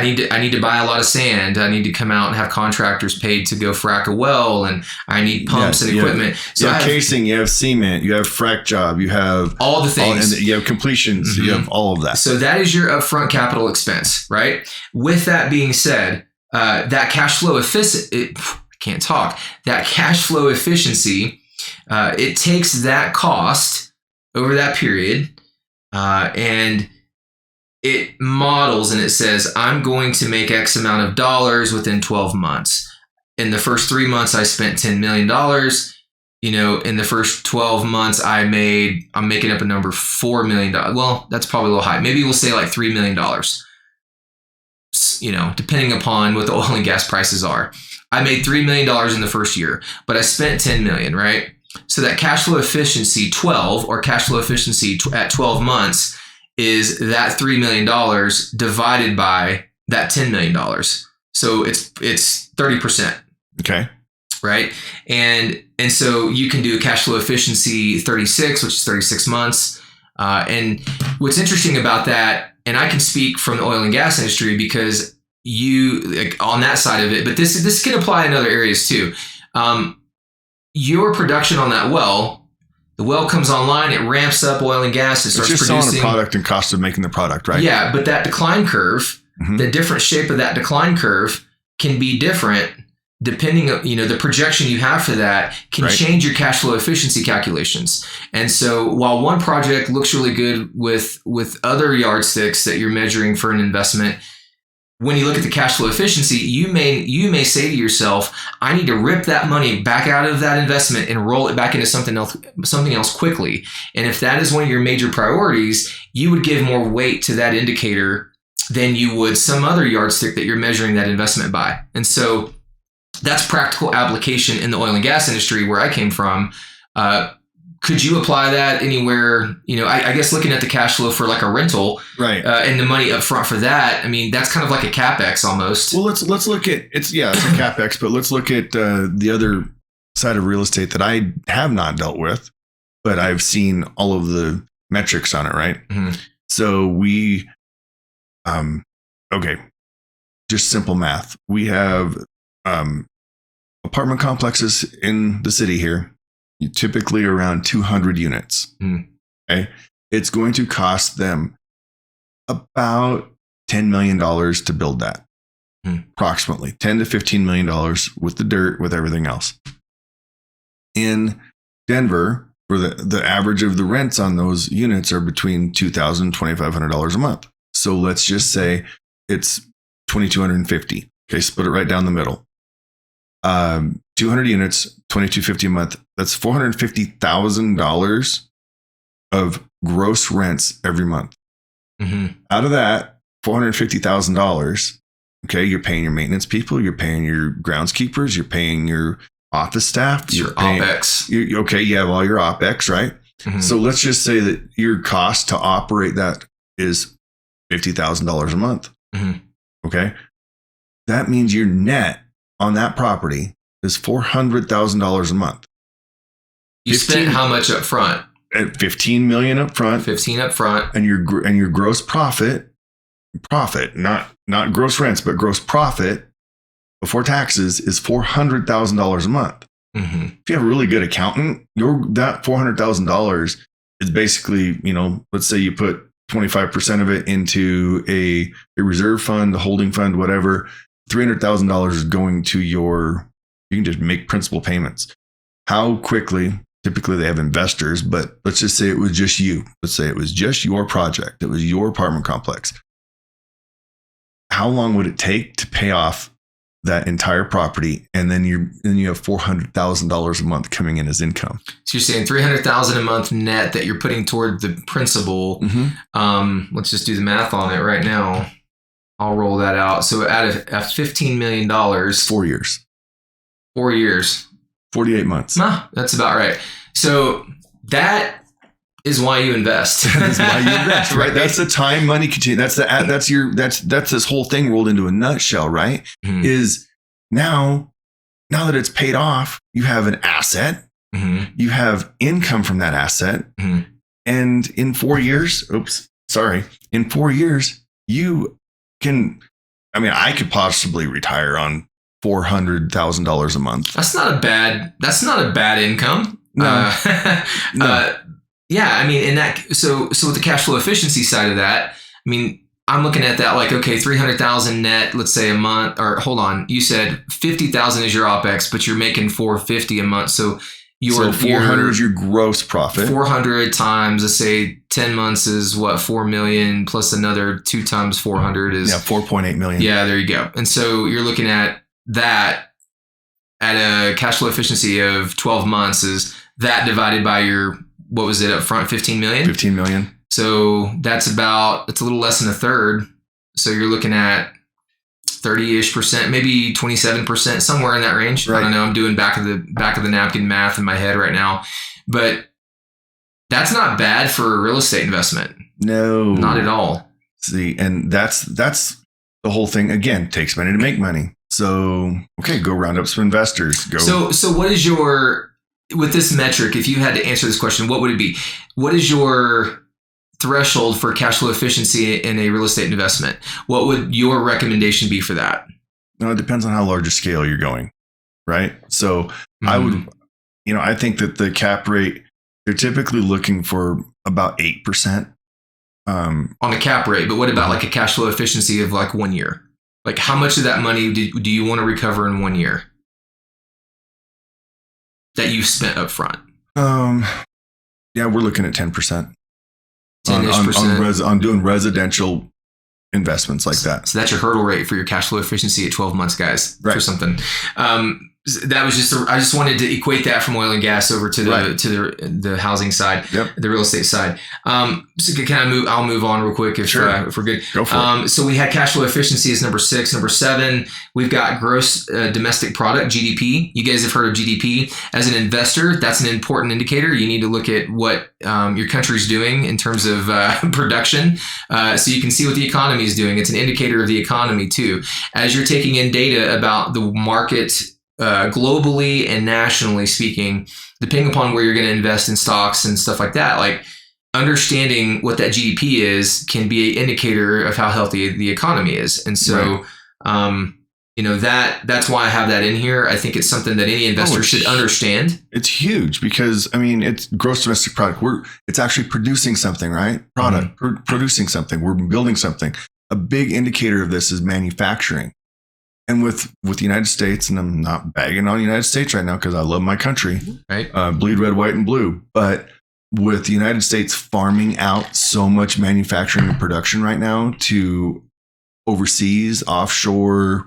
need to buy a lot of sand. I need to come out and have contractors paid to go frack a well, and I need pumps and equipment. So you have casing, you have cement, you have frack job, you have all the things, and you have completions, you have all of that. So that is your upfront capital expense, right? With that being said, that cash flow that cash flow efficiency, it takes that cost over that period, and it models and it says, I'm going to make X amount of dollars within 12 months. In the first 3 months, I spent $10 million. In the first 12 months, I'm making up a number, $4 million. Well, that's probably a little high. Maybe we'll say like $3 million, depending upon what the oil and gas prices are. I made $3 million in the first year, but I spent $10 million, right? So that cash flow efficiency 12 or cash flow efficiency at 12 months is that $3 million divided by that $10 million. So it's 30%. Okay. Right. And so you can do a cash flow efficiency 36, which is 36 months. And what's interesting about that, and I can speak from the oil and gas industry because on that side of it, but this can apply in other areas too. Your production on that well, the well comes online, it ramps up oil and gas, it starts producing. It's just selling a product and cost of making the product, right? Yeah, but that decline curve, the different shape of that decline curve can be different depending on, the projection you have for that can change your cash flow efficiency calculations. And so while one project looks really good with other yardsticks that you're measuring for an investment, when you look at the cash flow efficiency, you may say to yourself, I need to rip that money back out of that investment and roll it back into something else quickly. And if that is one of your major priorities, you would give more weight to that indicator than you would some other yardstick that you're measuring that investment by. And so that's practical application in the oil and gas industry where I came from. Could you apply that anywhere? I guess looking at the cash flow for like a rental, right, and the money up front for that. I mean, that's kind of like a CapEx almost. Well, let's look at it's a CapEx, but let's look at the other side of real estate that I have not dealt with, but I've seen all of the metrics on it, right? Mm-hmm. So we, okay, just simple math. We have apartment complexes in the city here. Typically around 200 units. Okay. It's going to cost them about $10 million to build that. Approximately $10 to $15 million with the dirt, with everything else. In Denver, for the average of the rents on those units are between $2,000 and $2,500 a month. So let's just say it's $2,250. Okay, split it right down the middle. 200 units, $2,250 a month. That's $450,000 of gross rents every month. Out of that, $450,000. Okay, you're paying your maintenance people, you're paying your groundskeepers, you're paying your office staff, your OpEx. Your OpEx, right? So let's just say that your cost to operate that is $50,000 a month. Okay, that means your net on that property is $400,000 a month. You spent how much up front? At $15 million up front. 15 up front. And your gross profit, not gross rents, but gross profit before taxes is $400,000 a month. If you have a really good accountant, that $400,000 is basically, let's say you put 25% of it into a reserve fund, a holding fund, whatever. $300,000 is going to you can just make principal payments. How quickly, typically they have investors, but let's just say it was just you. Let's say it was just your project. It was your apartment complex. How long would it take to pay off that entire property? And then you have $400,000 a month coming in as income. So you're saying $300,000 a month net that you're putting toward the principal. Let's just do the math on it right now. I'll roll that out. So out of $15 million. 4 years. 4 years. 48 months. That's about right. So that is why you invest. That's why you invest, right? That's the time money continue. That's this whole thing rolled into a nutshell, right? Is now that it's paid off, you have an asset. You have income from that asset. And in 4 years, in 4 years, you can, I could possibly retire on $400,000 a month. That's not a bad income. No. Yeah, in that, so with the cash flow efficiency side of that, I'm looking at that like, okay, 300,000 net, let's say a month, or hold on, you said 50,000 is your OpEx, but you're making 450 a month. So So 400 is your gross profit. 400 times, let's say 10 months is what, 4 million plus another 2 times 400 is 4.8 million. Yeah, there you go. And so you're looking at that at a cash flow efficiency of 12 months is that divided by your, what was it up front, 15 million? 15 million. So it's a little less than a third. So you're looking at 30-ish%, maybe 27%, somewhere in that range. Right. I don't know. I'm doing back of the napkin math in my head right now, but that's not bad for a real estate investment. No, not at all. See, and that's the whole thing. Again, takes money to make money. So, okay, go round up some investors. Go. So what is your, with this metric, if you had to answer this question, what would it be? What is your threshold for cash flow efficiency in a real estate investment? What would your recommendation be for that? No, it depends on how large a scale you're going, right? So I would, I think that the cap rate, they're typically looking for about 8%. On the cap rate, but what about like a cash flow efficiency of like 1 year? Like how much of that money do you want to recover in 1 year that you've spent up front? Yeah, we're looking at 10%. 10-ish%. On doing residential investments like that. So that's your hurdle rate for your cash flow efficiency at 12 months, guys, right. For something. That was I just wanted to equate that from oil and gas over to the housing side, the real estate side. So I'll move on real quick if we're good. Go for it. So we had cash flow efficiency as number 6. Number 7, we've got gross domestic product, GDP. You guys have heard of GDP. As an investor, that's an important indicator. You need to look at what your country's doing in terms of production, so you can see what the economy is doing. It's an indicator of the economy too. As you're taking in data about the market, globally and nationally speaking, depending upon where you're going to invest in stocks and stuff like that, like understanding what that GDP is can be an indicator of how healthy the economy is. And so, that's why I have that in here. I think it's something that any investor should understand. It's huge because, it's gross domestic product. It's actually producing something, right? Producing something. We're building something. A big indicator of this is manufacturing. And with the United States, and I'm not bagging on the United States right now because I love my country, right? Bleed red, white, and blue. But with the United States farming out so much manufacturing and production right now to overseas, offshore,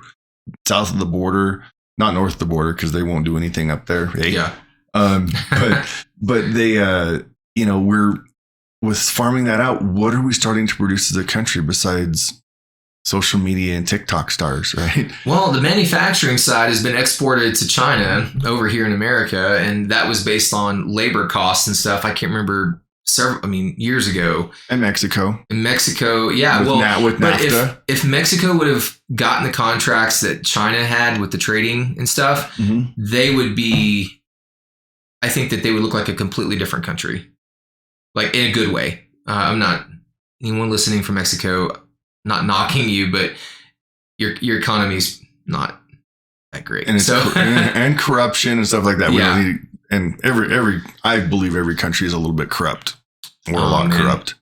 south of the border, not north of the border because they won't do anything up there. Hey? Yeah. But they, we're with farming that out. What are we starting to produce as a country besides social media and TikTok stars, right? Well, the manufacturing side has been exported to China over here in America, and that was based on labor costs and stuff. I can't remember years ago. And Mexico. Yeah. With NAFTA. If Mexico would have gotten the contracts that China had with the trading and stuff, they would be, I think that they would look like a completely different country, like in a good way. I'm not, anyone listening from Mexico, not knocking you, but your economy's not that great. And and corruption and stuff like that. Yeah. I believe every country is a little bit corrupt. We're a lot corrupt.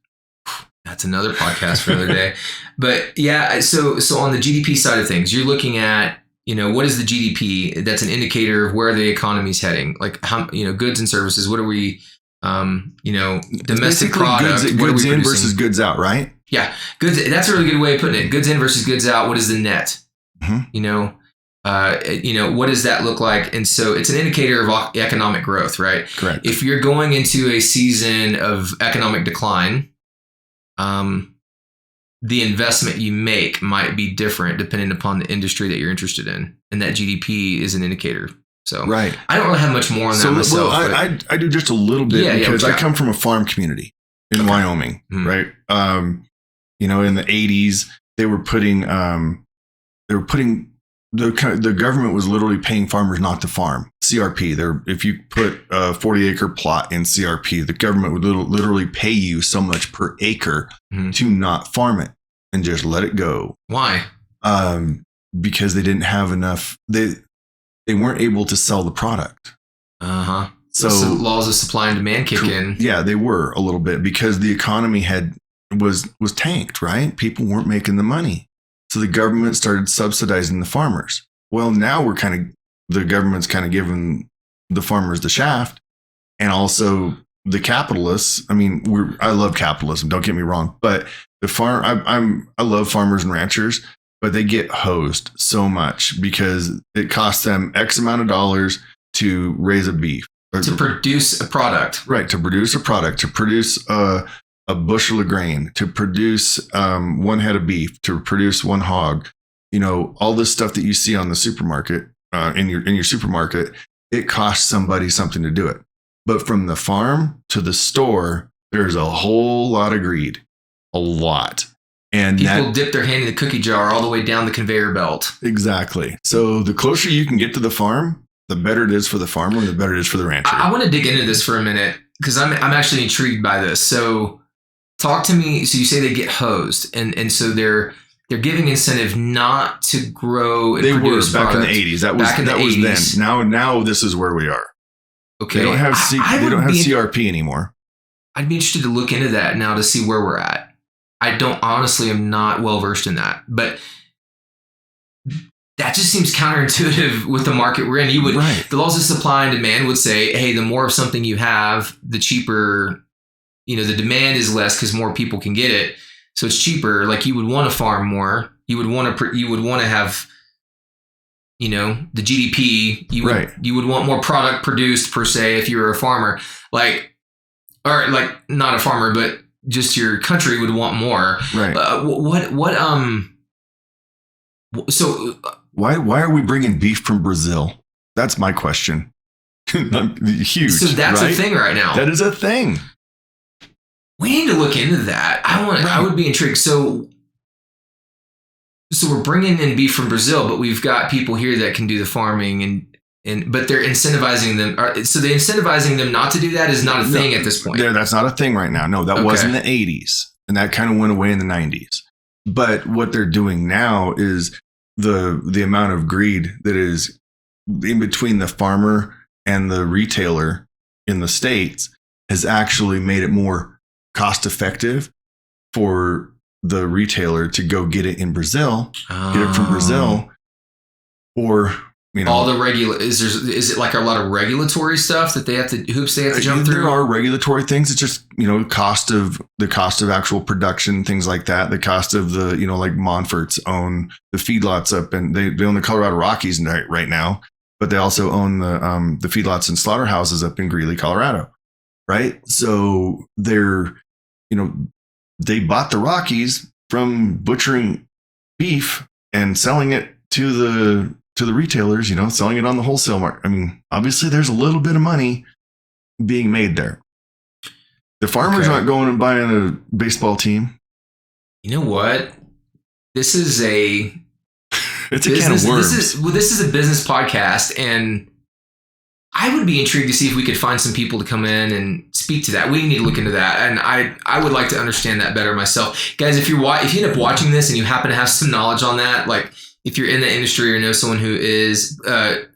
That's another podcast for another day. But yeah, so on the GDP side of things, you're looking at, what is the GDP? That's an indicator of where the economy's heading. Like how, goods and services. What are we, domestic product. Goods in versus goods out, right? Yeah, goods. That's a really good way of putting it. Goods in versus goods out. What is the net? What does that look like? And so it's an indicator of economic growth, right? Correct. If you're going into a season of economic decline, the investment you make might be different depending upon the industry that you're interested in, and that GDP is an indicator. So, right. I don't really have much more on that myself. Well, I do just a little bit because I come from a farm community in Wyoming, right? In the 80s, they were putting the government was literally paying farmers not to farm. CRP. If you put a 40-acre plot in CRP, the government would literally pay you so much per acre to not farm it and just let it go. Why? Because they didn't have enough. They weren't able to sell the product. So laws of supply and demand kick in. Yeah, they were a little bit because the economy was tanked, right? People weren't making the money. So the government started subsidizing the farmers. Well, now the government's kind of giving the farmers the shaft. and also the capitalists. I mean, I love capitalism. Don't get me wrong, but I love farmers and ranchers, but they get hosed so much because it costs them X amount of dollars to raise a beef, to produce a product, right? To produce a product, to produce a bushel of grain, to produce one head of beef, to produce one hog. All this stuff that you see on the supermarket, in your supermarket, it costs somebody something to do it. But from the farm to the store, there's a whole lot of greed, a lot. And people dip their hand in the cookie jar all the way down the conveyor belt. Exactly. So the closer you can get to the farm, the better it is for the farmer and the better it is for the rancher. I want to dig into this for a minute because I'm actually intrigued by this. So talk to me. So you say they get hosed, and so they're giving incentive not to grow and produce back product. in the 80s. That was then. Now this is where we are. Okay. They don't have CRP anymore. I'd be interested to look into that now to see where we're at. I am not well versed in that, but that just seems counterintuitive with the market we're in. The laws of supply and demand would say, hey, the more of something you have, the cheaper, the demand is less because more people can get it. So it's cheaper. Like you would want to farm more. You would want to have, the GDP. You would want more product produced per se if you were a farmer, or not a farmer, but just your country would want more. Right. So why are we bringing beef from Brazil? That's my question. Huge. So that's a thing right now. That is a thing. We need to look into that. I would be intrigued. So we're bringing in beef from Brazil, but we've got people here that can do the farming but they're incentivizing them. So they're incentivizing them not to do that is not a thing at this point. That's not a thing right now. No, that was in the 80s, and that kind of went away in the 90s. But what they're doing now is the amount of greed that is in between the farmer and the retailer in the States has actually made it more cost effective for the retailer to go get it in Brazil, get it from Brazil, or all the is it like a lot of regulatory stuff that they have to hoops they have to jump through? There are regulatory things. It's just the cost of actual production, things like that. The cost of the like Monfort's own the feedlots up, and they own the Colorado Rockies right now, but they also own the feedlots and slaughterhouses up in Greeley, Colorado, right? So they're they bought the Rockies from butchering beef and selling it to the retailers, selling it on the wholesale market. I mean, obviously there's a little bit of money being made there. The farmers aren't going and buying a baseball team. You know what? This is it's a can of worms. This is a business podcast, and I would be intrigued to see if we could find some people to come in and speak to that. We need to look into that, and I would like to understand that better myself, guys. If you end up watching this and you happen to have some knowledge on that, like if you're in the industry or know someone who is,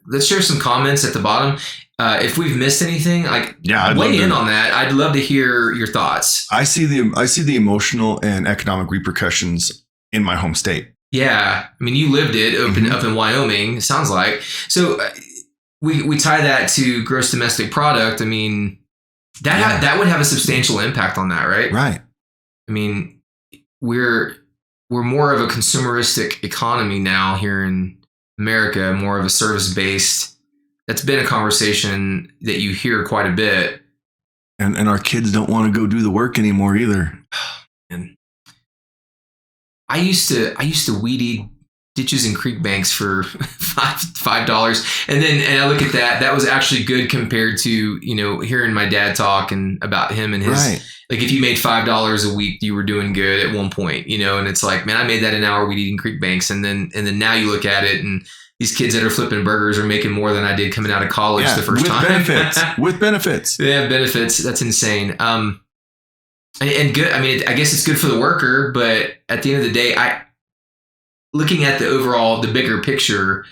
let's share some comments at the bottom. If we've missed anything, weigh in on that. I'd love to hear your thoughts. I see the emotional and economic repercussions in my home state. Yeah, I mean, you lived it up in Wyoming. It sounds like so. We tie that to gross domestic product. I mean, that would have a substantial impact on that, right? Right. I mean, we're more of a consumeristic economy now here in America, more of a service-based. That's been a conversation that you hear quite a bit. And our kids don't want to go do the work anymore either. And I used to weed eat ditches and creek banks for $5. And I look at that was actually good compared to, hearing my dad talk and about him and his, like if you made $5 a week, you were doing good at one point, and it's like, man, I made that an hour weed eating creek banks. And then now you look at it and these kids that are flipping burgers are making more than I did coming out of college the first time. With benefits. They have benefits. That's insane. And good. I mean, I guess it's good for the worker, but at the end of the day, looking at the bigger picture,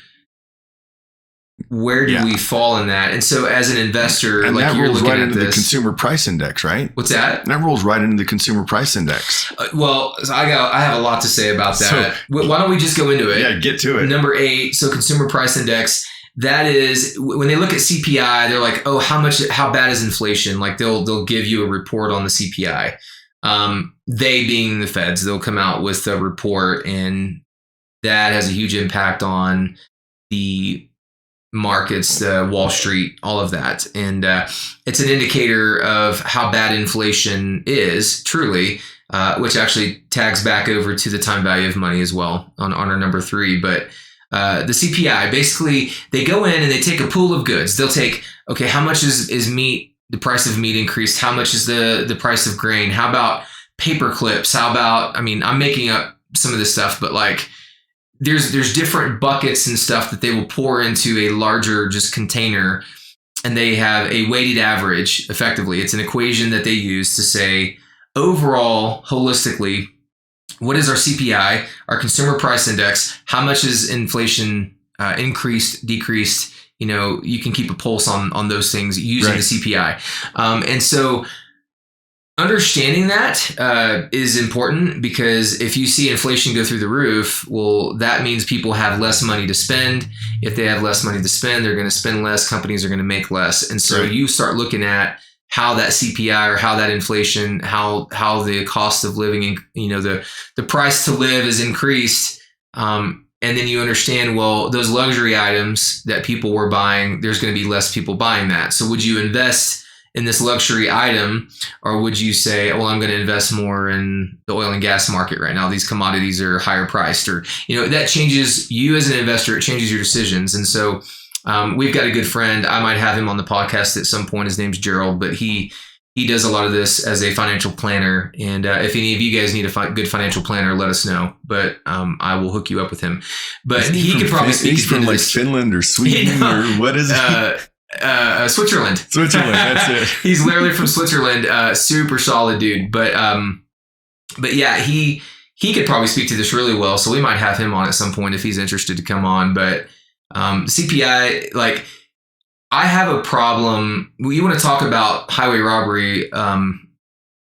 where do we fall in that? And so as an investor, and that you're rolls looking right at into this, the consumer price index, right? What's that? That rolls right into the consumer price index. I have a lot to say about that. Why don't we just go into it? Yeah, get to it. Number 8, so consumer price index. that is when they look at CPI, they're like, oh, how bad is inflation? Like they'll give you a report on the CPI. They being the feds, they'll come out with a report, and that has a huge impact on the markets, the Wall Street, all of that. And it's an indicator of how bad inflation is truly, which actually tags back over to the time value of money as well on our number 3. But the CPI, basically, they go in and they take a pool of goods. They'll take, okay, how much is meat, the price of meat increased? How much is the price of grain? How about paper clips? How about, I mean, I'm making up some of this stuff, but like, there's different buckets and stuff that they will pour into a larger just container, and they have a weighted average. Effectively, it's an equation that they use to say overall, holistically, what is our CPI, our consumer price index? How much is inflation increased, decreased? You know, you can keep a pulse on those things using the CPI. And so understanding that is important, because if you see inflation go through the roof, well, that means people have less money to spend. If they have less money to spend, they're going to spend less. Companies are going to make less. And so you start looking at how that CPI or how that inflation, how the cost of living, you know, the price to live is increased. And then you understand, well, those luxury items that people were buying, there's going to be less people buying that. So would you invest in this luxury item, or would you say, well, I'm going to invest more in the oil and gas market right now? These commodities are higher priced, or, you know, that changes you as an investor. It changes your decisions. And so we've got a good friend. I might have him on the podcast at some point. His name's Gerald, but he does a lot of this as a financial planner. And if any of you guys need a good financial planner, let us know. But I will hook you up with him. But he could probably speak. He's from like Finland or Sweden or what is it? Switzerland. That's it. He's literally from Switzerland. Super solid dude. But yeah, he could probably speak to this really well. So we might have him on at some point if he's interested to come on. But CPI, like, I have a problem. You want to talk about highway robbery,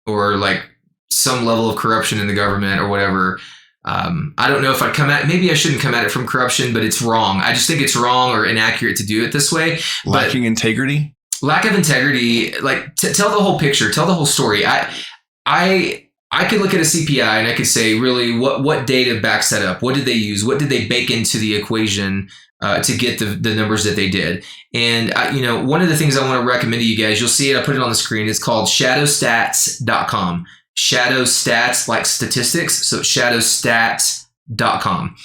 or like some level of corruption in the government or whatever. I don't know if I'd come at, maybe I shouldn't come at it from corruption, but it's wrong. I just think it's wrong or inaccurate to do it this way. Lacking integrity? Lack of integrity, like tell the whole picture, tell the whole story. I could look at a CPI and I could say, really, what data backs that up? What did they use? What did they bake into the equation to get the numbers that they did? And you know, one of the things I want to recommend to you guys, you'll see it, I put it on the screen. It's called shadowstats.com. Shadow Stats, like statistics. So shadowstats.com.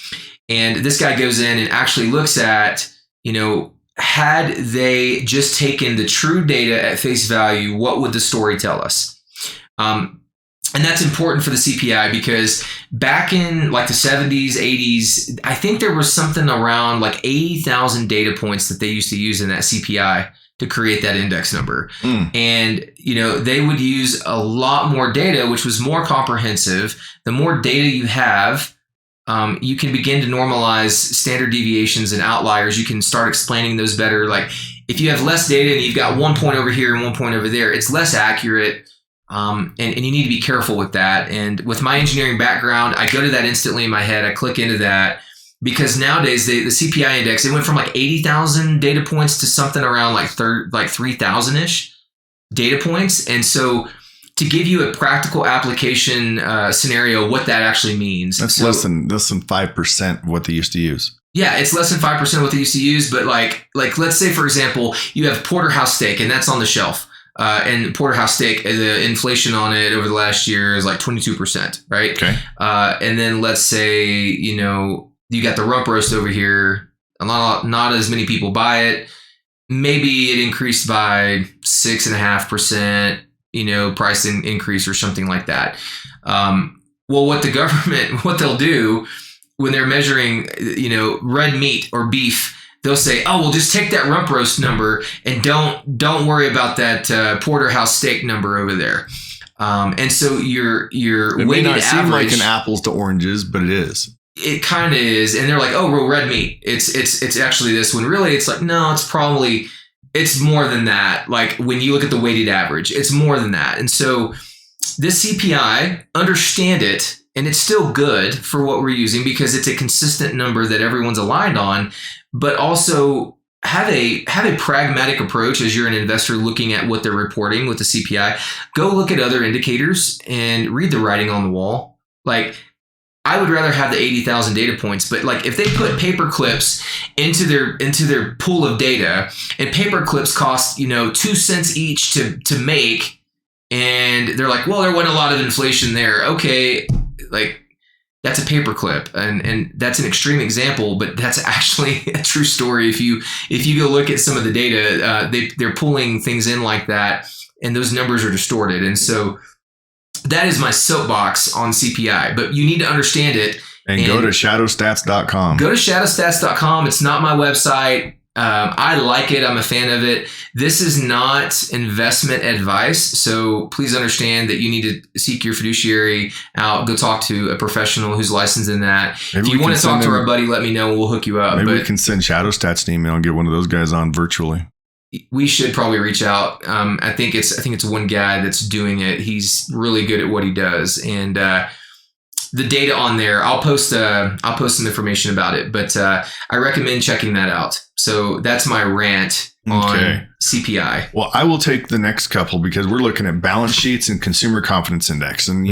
And this guy goes in and actually looks at, you know, had they just taken the true data at face value, what would the story tell us? And that's important for the CPI, because back in like the 70s, 80s, I think there was something around like 80,000 data points that they used to use in that CPI to create that index number. And, you know, they would use a lot more data, which was more comprehensive. The more data you have, you can begin to normalize standard deviations and outliers. You can start explaining those better. Like if you have less data and you've got 1 point over here and 1 point over there, it's less accurate. And you need to be careful with that. And with my engineering background, I go to that instantly in my head. I click into that. Because nowadays the CPI index, it went from like 80,000 data points to something around like 3,000-ish data points. And so to give you a practical application scenario, what that actually means. That's less than 5% of what they used to use. Yeah, it's less than 5% of what they used to use. But like let's say, for example, you have porterhouse steak and that's on the shelf. And porterhouse steak, the inflation on it over the last year is like 22%, right? Okay. And then let's say, you know, you got the rump roast over here. Not as many people buy it. Maybe it increased by 6.5%, you know, price increase or something like that. Well, what the government, what they'll do when they're measuring, you know, red meat or beef, they'll say, oh, well, just take that rump roast number and don't worry about that porterhouse steak number over there. And so your it may not seem like an apples to oranges, but it is. It kind of is. And they're like, oh, well, red meat, it's actually this one. Really, it's like, no, it's more than that. Like when you look at the weighted average, it's more than that. And so this CPI, understand it, and it's still good for what we're using because it's a consistent number that everyone's aligned on, but also have a pragmatic approach as you're an investor looking at what they're reporting with the CPI. Go look at other indicators and read the writing on the wall. Like, I would rather have the 80,000 data points, but like if they put paper clips into their pool of data, and paper clips cost 2 cents each to make, and they're like, well, there wasn't a lot of inflation there. Okay, like that's a paper clip, and that's an extreme example, but that's actually a true story. If you go look at some of the data, they're pulling things in like that, and those numbers are distorted, and so. That is my soapbox on CPI, but you need to understand it. And go to shadowstats.com. Go to shadowstats.com. It's not my website. I like it. I'm a fan of it. This is not investment advice. So please understand that you need to seek your fiduciary out. Go talk to a professional who's licensed in that. Maybe if you want to talk to our buddy, let me know. We'll hook you up. Maybe we can send Shadowstats an email and get one of those guys on virtually. We should probably reach out. I think it's one guy that's doing it. He's really good at what he does, and the data on there. I'll post some information about it, but I recommend checking that out. So that's my rant on CPI. Well, I will take the next couple because we're looking at balance sheets and consumer confidence index, and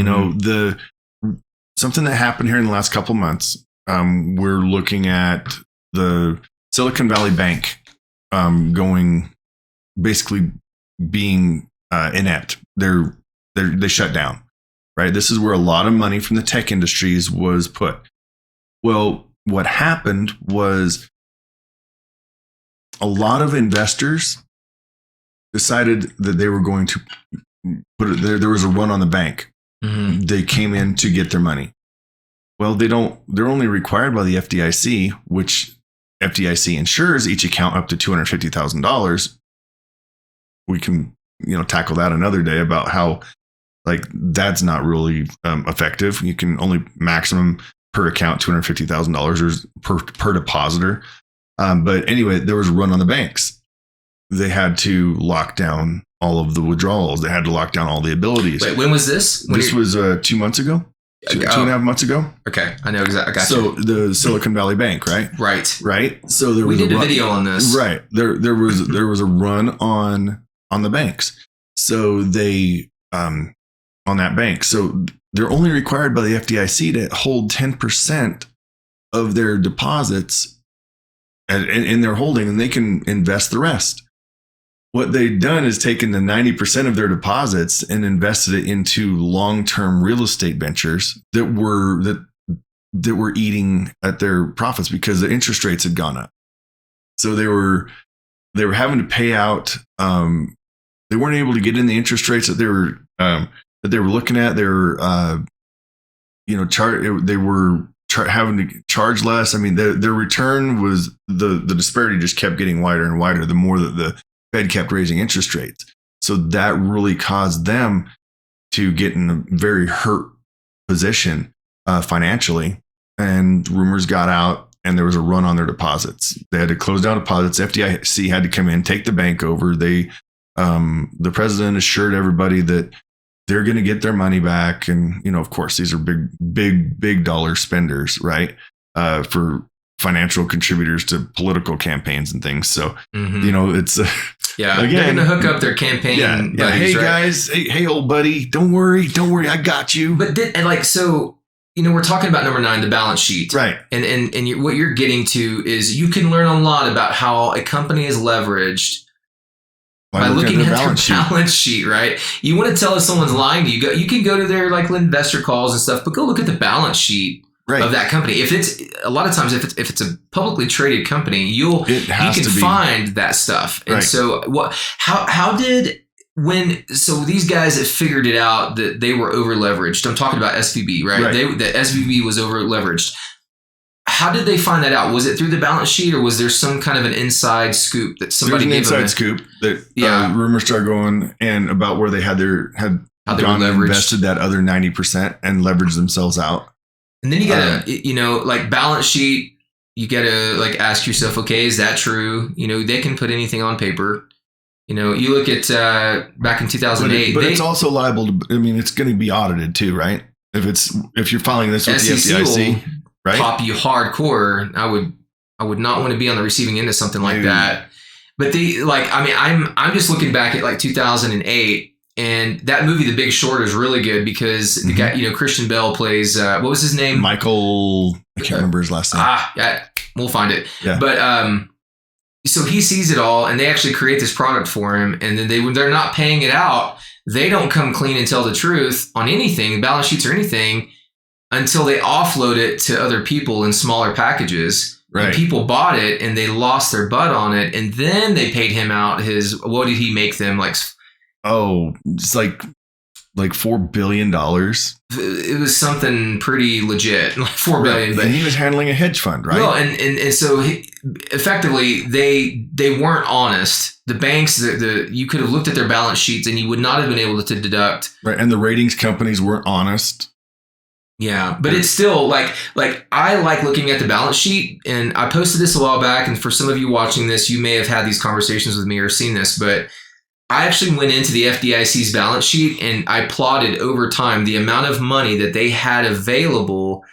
something that happened here in the last couple months. We're looking at the Silicon Valley Bank. Basically being inept. They shut down, right? This is where a lot of money from the tech industries was put. Well, what happened was a lot of investors decided that they were going to put it there. There was a run on the bank. Mm-hmm. They came in to get their money. Well, they're only required by the FDIC, which FDIC insures each account up to $250,000. We can, tackle that another day about how, like, that's not really effective. You can only maximum per account $250,000 per depositor. But anyway, there was a run on the banks. They had to lock down all of the withdrawals. They had to lock down all the abilities. Wait, when was this? This was 2 months ago. Two and a half months ago. Okay, I know exactly. I got so the Silicon Valley Bank, right? Right. So we did a video on this. Right. There was a run on the banks. So they on that bank. So they're only required by the FDIC to hold 10% of their deposits in their holding, and they can invest the rest. What they've done is taken the 90% of their deposits and invested it into long-term real estate ventures that were eating at their profits because the interest rates had gone up. So they were having to pay out. They weren't able to get in the interest rates that they were looking at. They were, having to charge less. I mean, their return was the disparity just kept getting wider and wider the more that the Fed kept raising interest rates. So that really caused them to get in a very hurt position financially. And rumors got out and there was a run on their deposits. They had to close down deposits. FDIC had to come in, take the bank over. The president assured everybody that they're going to get their money back. And, of course, these are big dollar spenders, right? For financial contributors to political campaigns and things. So, it's again, they're going to hook up their campaign. Yeah. Hey, right? Guys. Hey, old buddy. Don't worry. I got you. But we're talking about number 9, the balance sheet. Right. And what you're getting to is you can learn a lot about how a company is leveraged by looking at their balance sheet, right? You want to tell if someone's lying to you, you can go to their investor calls and stuff, but go look at the balance sheet of that company. If it's a lot of times, if it's a publicly traded company, you can find that stuff. And so so these guys have figured it out that they were over leveraged. I'm talking about SVB, right? The SVB was over leveraged. How did they find that out? Was it through the balance sheet, or was there some kind of an inside scoop that somebody gave them? There's an inside scoop that rumors started going and about where they had gone and invested that other 90% and leveraged themselves out. And then you gotta, balance sheet. You gotta ask yourself, okay, is that true? They can put anything on paper. You look at back in 2008, but it's also liable to. I mean, it's going to be audited too, right? If you're filing this with the FDIC. Right? Pop you hardcore. I would I would not want to be on the receiving end of something like Maybe. that. But I'm just looking back at like 2008, and that movie, The Big Short, is really good because the guy, Christian Bale plays, what was his name? Michael, I can't remember his last name. Yeah, we'll find it. Yeah. But so he sees it all, and they actually create this product for him, and then when they're not paying it out, they don't come clean and tell the truth on anything, balance sheets or anything, until they offload it to other people in smaller packages. Right. And people bought it and they lost their butt on it, and then they paid him out what did he make them, like? Oh, it's like $4 billion. It was something pretty legit, like $4 billion. But and he was handling a hedge fund, right? No, and so effectively they weren't honest. The banks, you could have looked at their balance sheets and you would not have been able to deduct. Right, and the ratings companies weren't honest. Yeah, but it's still like I like looking at the balance sheet, and I posted this a while back, and for some of you watching this, you may have had these conversations with me or seen this, but I actually went into the FDIC's balance sheet and I plotted over time the amount of money that they had available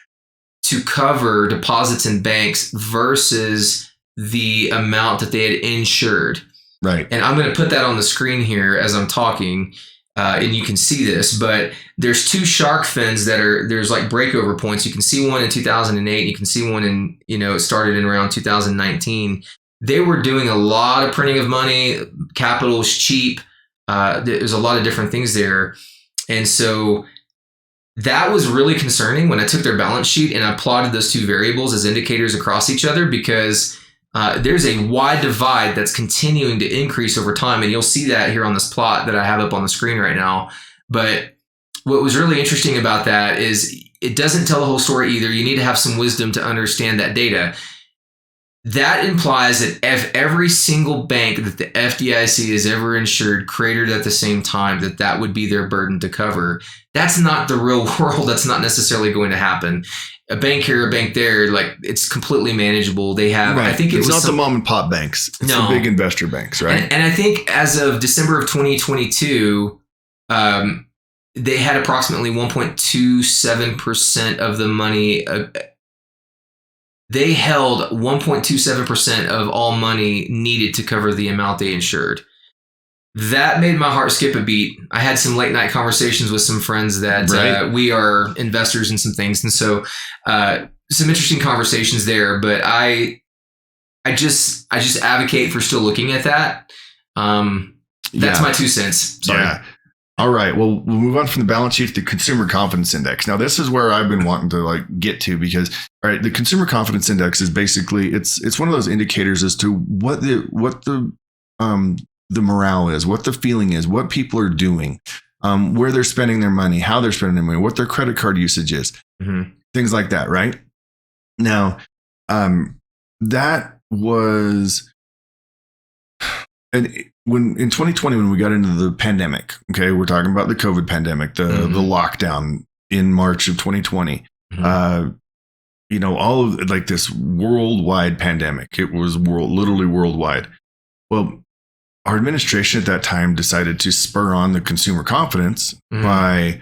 to cover deposits in banks versus the amount that they had insured. Right. And I'm going to put that on the screen here as I'm talking. And you can see this, but there's two shark fins there's like breakover points. You can see one in 2008. You can see one in, it started in around 2019. They were doing a lot of printing of money. Capital was cheap. There's a lot of different things there. And so that was really concerning when I took their balance sheet and I plotted those two variables as indicators across each other, because there's a wide divide that's continuing to increase over time. And you'll see that here on this plot that I have up on the screen right now. But what was really interesting about that is it doesn't tell the whole story either. You need to have some wisdom to understand that data. That implies that if every single bank that the FDIC has ever insured cratered at the same time, that would be their burden to cover. That's not the real world. That's not necessarily going to happen. A bank here, a bank there, like it's completely manageable. They have, right. I think it's not the mom and pop banks. It's the big investor banks, right? And I think as of December of 2022, they had approximately 1.27% of the money. They held 1.27% of all money needed to cover the amount they insured. That made my heart skip a beat. I had some late night conversations with some friends that we are investors in some things. And so some interesting conversations there, but I just advocate for still looking at that. That's my 2 cents. Sorry. Yeah. All right. Well, we'll move on from the balance sheet to the Consumer Confidence Index. Now, this is where I've been wanting to get to, because the Consumer Confidence Index is basically it's one of those indicators as to what the morale is, what the feeling is, what people are doing, where they're spending their money, how they're spending their money, what their credit card usage is, things like that. Right. Now, that was when in 2020, when we got into the pandemic, okay, we're talking about the COVID pandemic, the lockdown in March of 2020, all of this worldwide pandemic. It was literally worldwide. Well, our administration at that time decided to spur on the consumer confidence by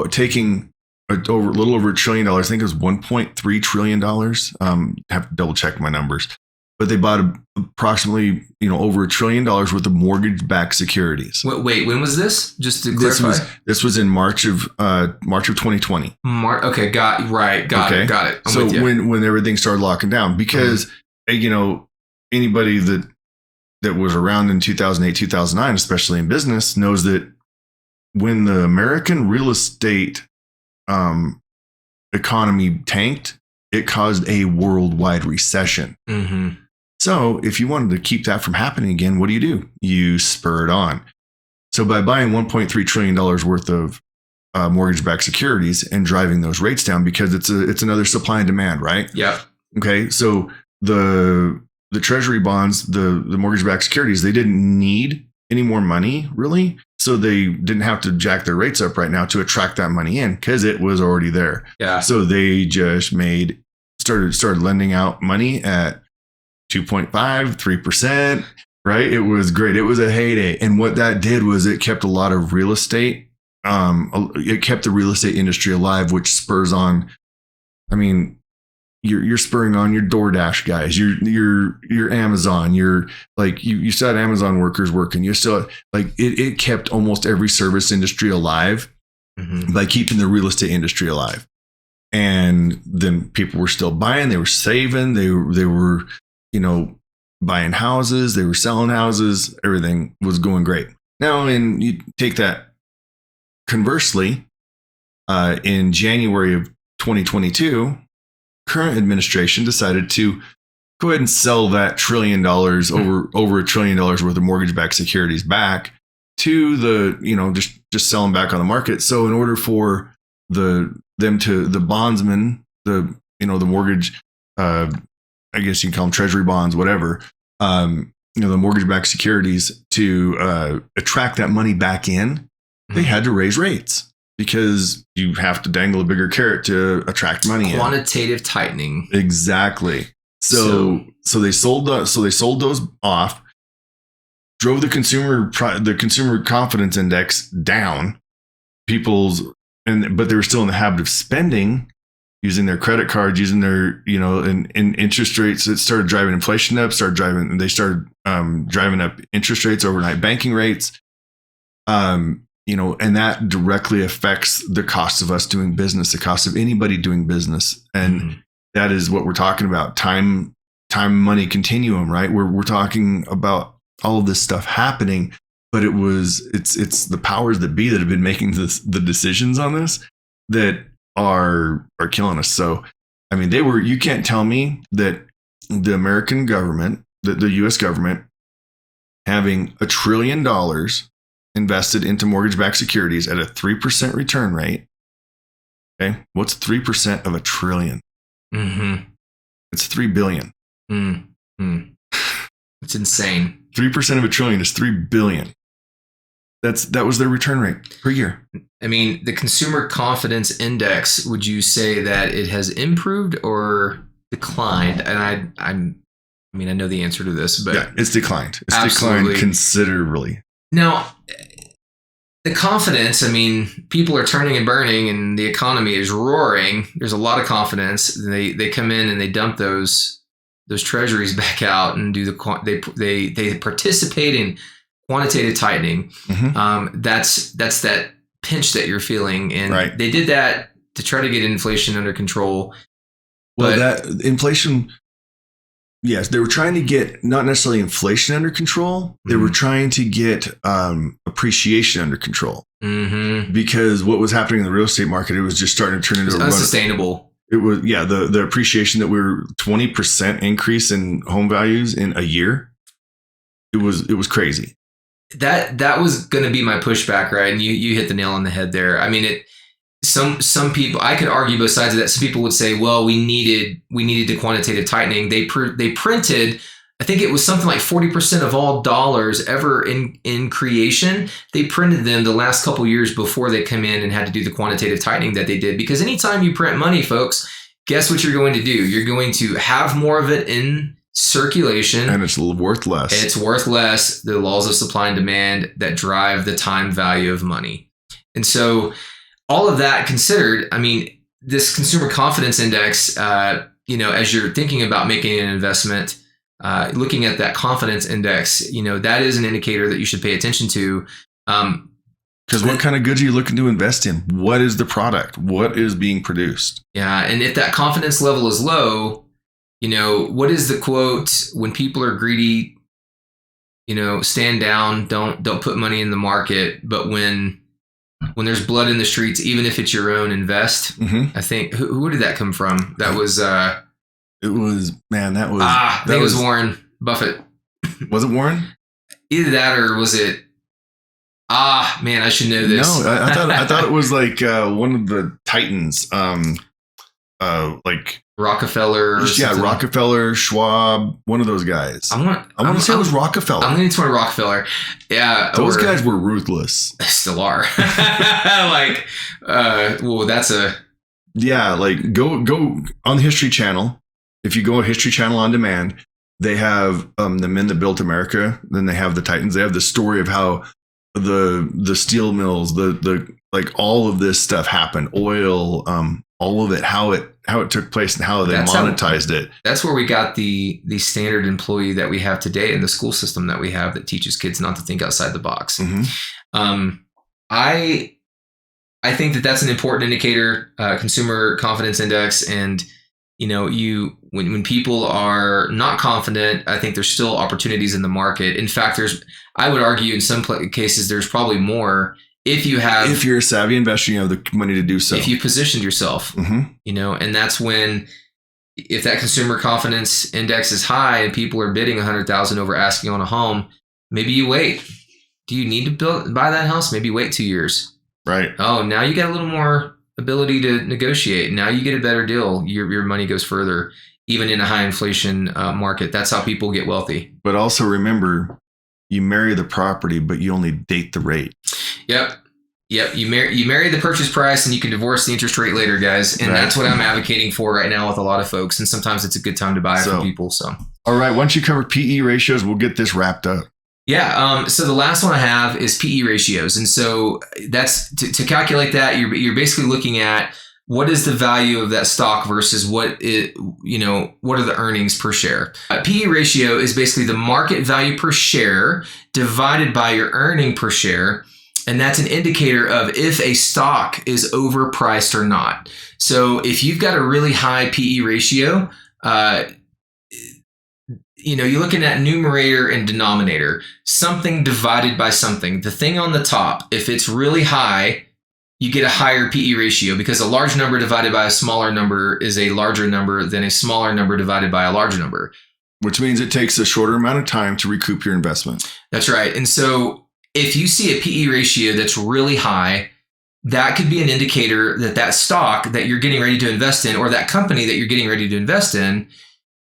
taking a little over $1 trillion. I think it was $1.3 trillion. Have to double check my numbers. But they bought approximately, over $1 trillion worth of mortgage-backed securities. Wait, when was this? Just to clarify, this was in March of 2020. Okay, got it. I'm so with you. when everything started locking down, because anybody that was around in 2008, 2009, especially in business, knows that when the American real estate economy tanked, it caused a worldwide recession. So if you wanted to keep that from happening again, what do? You spur it on. So by buying $1.3 trillion worth of mortgage-backed securities and driving those rates down, because it's another supply and demand, right? Yeah. Okay. So the treasury bonds, the mortgage-backed securities, they didn't need any more money, really. So they didn't have to jack their rates up right now to attract that money in, because it was already there. Yeah. So they just started lending out money at 2.5, 3%, right? It was great. It was a heyday. And what that did was it kept a lot of real estate. It kept the real estate industry alive, which spurs on, you're spurring on your DoorDash guys, your Amazon, you still had Amazon workers working. You still it kept almost every service industry alive by keeping the real estate industry alive. And then people were still buying, they were saving, they were, buying houses, they were selling houses, everything was going great. Now, and you take that conversely, in January of 2022, current administration decided to go ahead and sell that $1 trillion over $1 trillion worth of mortgage-backed securities back to the, just sell them back on the market. So in order for the bondsmen, the mortgage, I guess you can call them treasury bonds, whatever, the mortgage-backed securities to attract that money back in, they had to raise rates because you have to dangle a bigger carrot to attract money. Quantitative tightening. Exactly. So they sold those off, drove the consumer confidence index down. But they were still in the habit of spending, using their credit cards, using their, and interest rates. It started driving inflation up, they started driving up interest rates, overnight banking rates. And that directly affects the cost of us doing business, the cost of anybody doing business. And that is what we're talking about. Time, money continuum, right? We're talking about all of this stuff happening. But it's the powers that be that have been making the decisions on this that are killing us. So, I mean, you can't tell me that the American government, the US government, having $1 trillion invested into mortgage-backed securities at a 3% return rate. Okay. What's 3% of $1 trillion? It's 3 billion. It's insane. 3% of $1 trillion is 3 billion. That was their return rate per year. I mean, the consumer confidence index, would you say that it has improved or declined? And I know the answer to this, but yeah, it's declined. It's declined considerably. Now, the confidence, people are turning and burning and the economy is roaring. There's a lot of confidence. They come in and they dump those treasuries back out and they participate in quantitative tightening. That's that pinch that you're feeling. And right. They did that to try to get inflation under control. Well, that inflation, yes, they were trying to get not necessarily inflation under control. They were trying to get appreciation under control. Because what was happening in the real estate market, it was just starting to turn into unsustainable. It was, the appreciation that we were 20% increase in home values in a year. It was crazy. That was going to be my pushback, right? And you hit the nail on the head there. Some people, I could argue both sides of that. Some people would say, well, we needed the quantitative tightening. They printed, I think it was something like 40% of all dollars ever in creation. They printed them the last couple years before they come in and had to do the quantitative tightening that they did. Because anytime you print money, folks, guess what you're going to do? You're going to have more of it in circulation, and it's worth less. It's worth less. The laws of supply and demand that drive the time value of money. And so all of that considered, this consumer confidence index, as you're thinking about making an investment, looking at that confidence index, that is an indicator that you should pay attention to. Because what kind of goods are you looking to invest in? What is the product? What is being produced? Yeah. And if that confidence level is low, what is the quote? When people are greedy, stand down, don't put money in the market. But when there's blood in the streets, even if it's your own, invest. I think, who did that come from? That was, I think it was Warren Buffett. Was it Warren? Either that or was it, I should know this. No, I thought it was like one of the Titans, like Rockefeller. Rockefeller, Schwab, one of those guys. I want to say it was Rockefeller. I'm leaning toward Rockefeller. Yeah. Those guys were ruthless. Still are. That's a... Yeah, like go on the History Channel. If you go on History Channel on demand, they have the men that built America. Then they have the Titans. They have the story of how the steel mills, the like all of this stuff happened. Oil, all of it, how it took place and how they monetized it. That's where we got the standard employee that we have today in the school system that we have that teaches kids not to think outside the box. Mm-hmm. I think that that's an important indicator, consumer confidence index. And, when people are not confident, I think there's still opportunities in the market. In fact, I would argue in some cases, there's probably more if you're a savvy investor, you have the money to do so. If you positioned yourself, and that's when, if that consumer confidence index is high and people are bidding $100,000 over asking on a home, maybe you wait. Do you need to buy that house? Maybe wait 2 years. Right. Oh, now you got a little more ability to negotiate. Now you get a better deal. Your money goes further, even in a high inflation market. That's how people get wealthy. But also remember, you marry the property, but you only date the rate. Yep. You marry the purchase price and you can divorce the interest rate later, guys. And that's what I'm advocating for right now with a lot of folks. And sometimes it's a good time to buy for people. So, all right. Once you cover PE ratios, we'll get this wrapped up. Yeah. So the last one I have is PE ratios. And so that's to calculate that, you're basically looking at what is the value of that stock versus what are the earnings per share. PE ratio is basically the market value per share divided by your earning per share. And that's an indicator of if a stock is overpriced or not. So if you've got a really high PE ratio, you're looking at numerator and denominator, something divided by something. The thing on the top, if it's really high, you get a higher PE ratio because a large number divided by a smaller number is a larger number than a smaller number divided by a larger number. Which means it takes a shorter amount of time to recoup your investment. That's right. And so if you see a PE ratio that's really high, that could be an indicator that stock that you're getting ready to invest in or that company that you're getting ready to invest in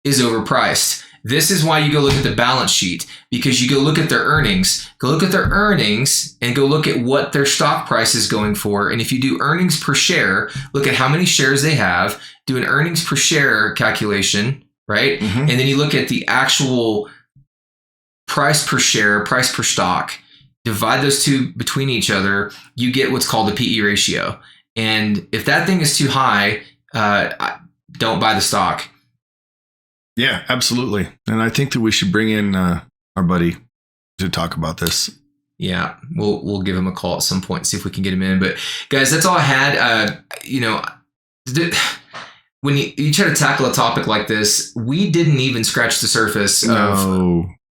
is overpriced. This is why you go look at the balance sheet, because you go look at their earnings. Go look at their earnings and go look at what their stock price is going for. And if you do earnings per share, look at how many shares they have, do an earnings per share calculation, right? Mm-hmm. And then you look at the actual price per share, price per stock. Divide those two between each other, you get what's called the PE ratio. And if that thing is too high, don't buy the stock. Yeah, absolutely. And I think that we should bring in our buddy to talk about this. Yeah, we'll give him a call at some point, see if we can get him in. But guys, that's all I had. When you try to tackle a topic like this, we didn't even scratch the surface.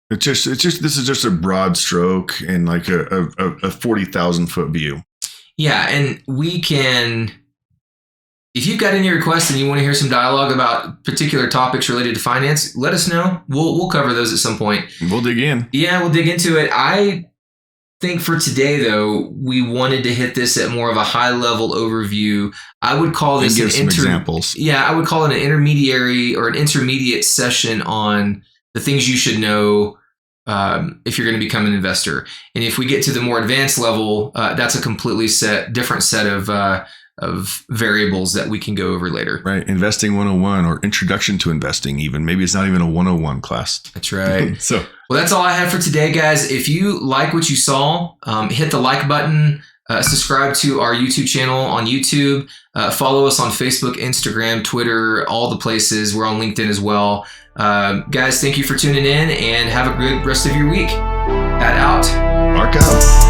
It's just this is just a broad stroke and like a 40,000 foot view. Yeah, and we can, if you've got any requests and you want to hear some dialogue about particular topics related to finance, let us know. We'll cover those at some point. We'll dig in. Yeah, we'll dig into it. I think for today, though, we wanted to hit this at more of a high level overview. I would call this give some examples. Yeah, I would call it an intermediary or an intermediate session on the things you should know if you're going to become an investor. And if we get to the more advanced level, that's a completely different set of variables that we can go over later. Right. Investing 101 or introduction to investing even. Maybe it's not even a 101 class. That's right. Well, that's all I have for today, guys. If you like what you saw, hit the like button, subscribe to our YouTube channel on YouTube, follow us on Facebook, Instagram, Twitter, all the places. We're on LinkedIn as well. Guys, thank you for tuning in and have a good rest of your week. Hat out. Mark out.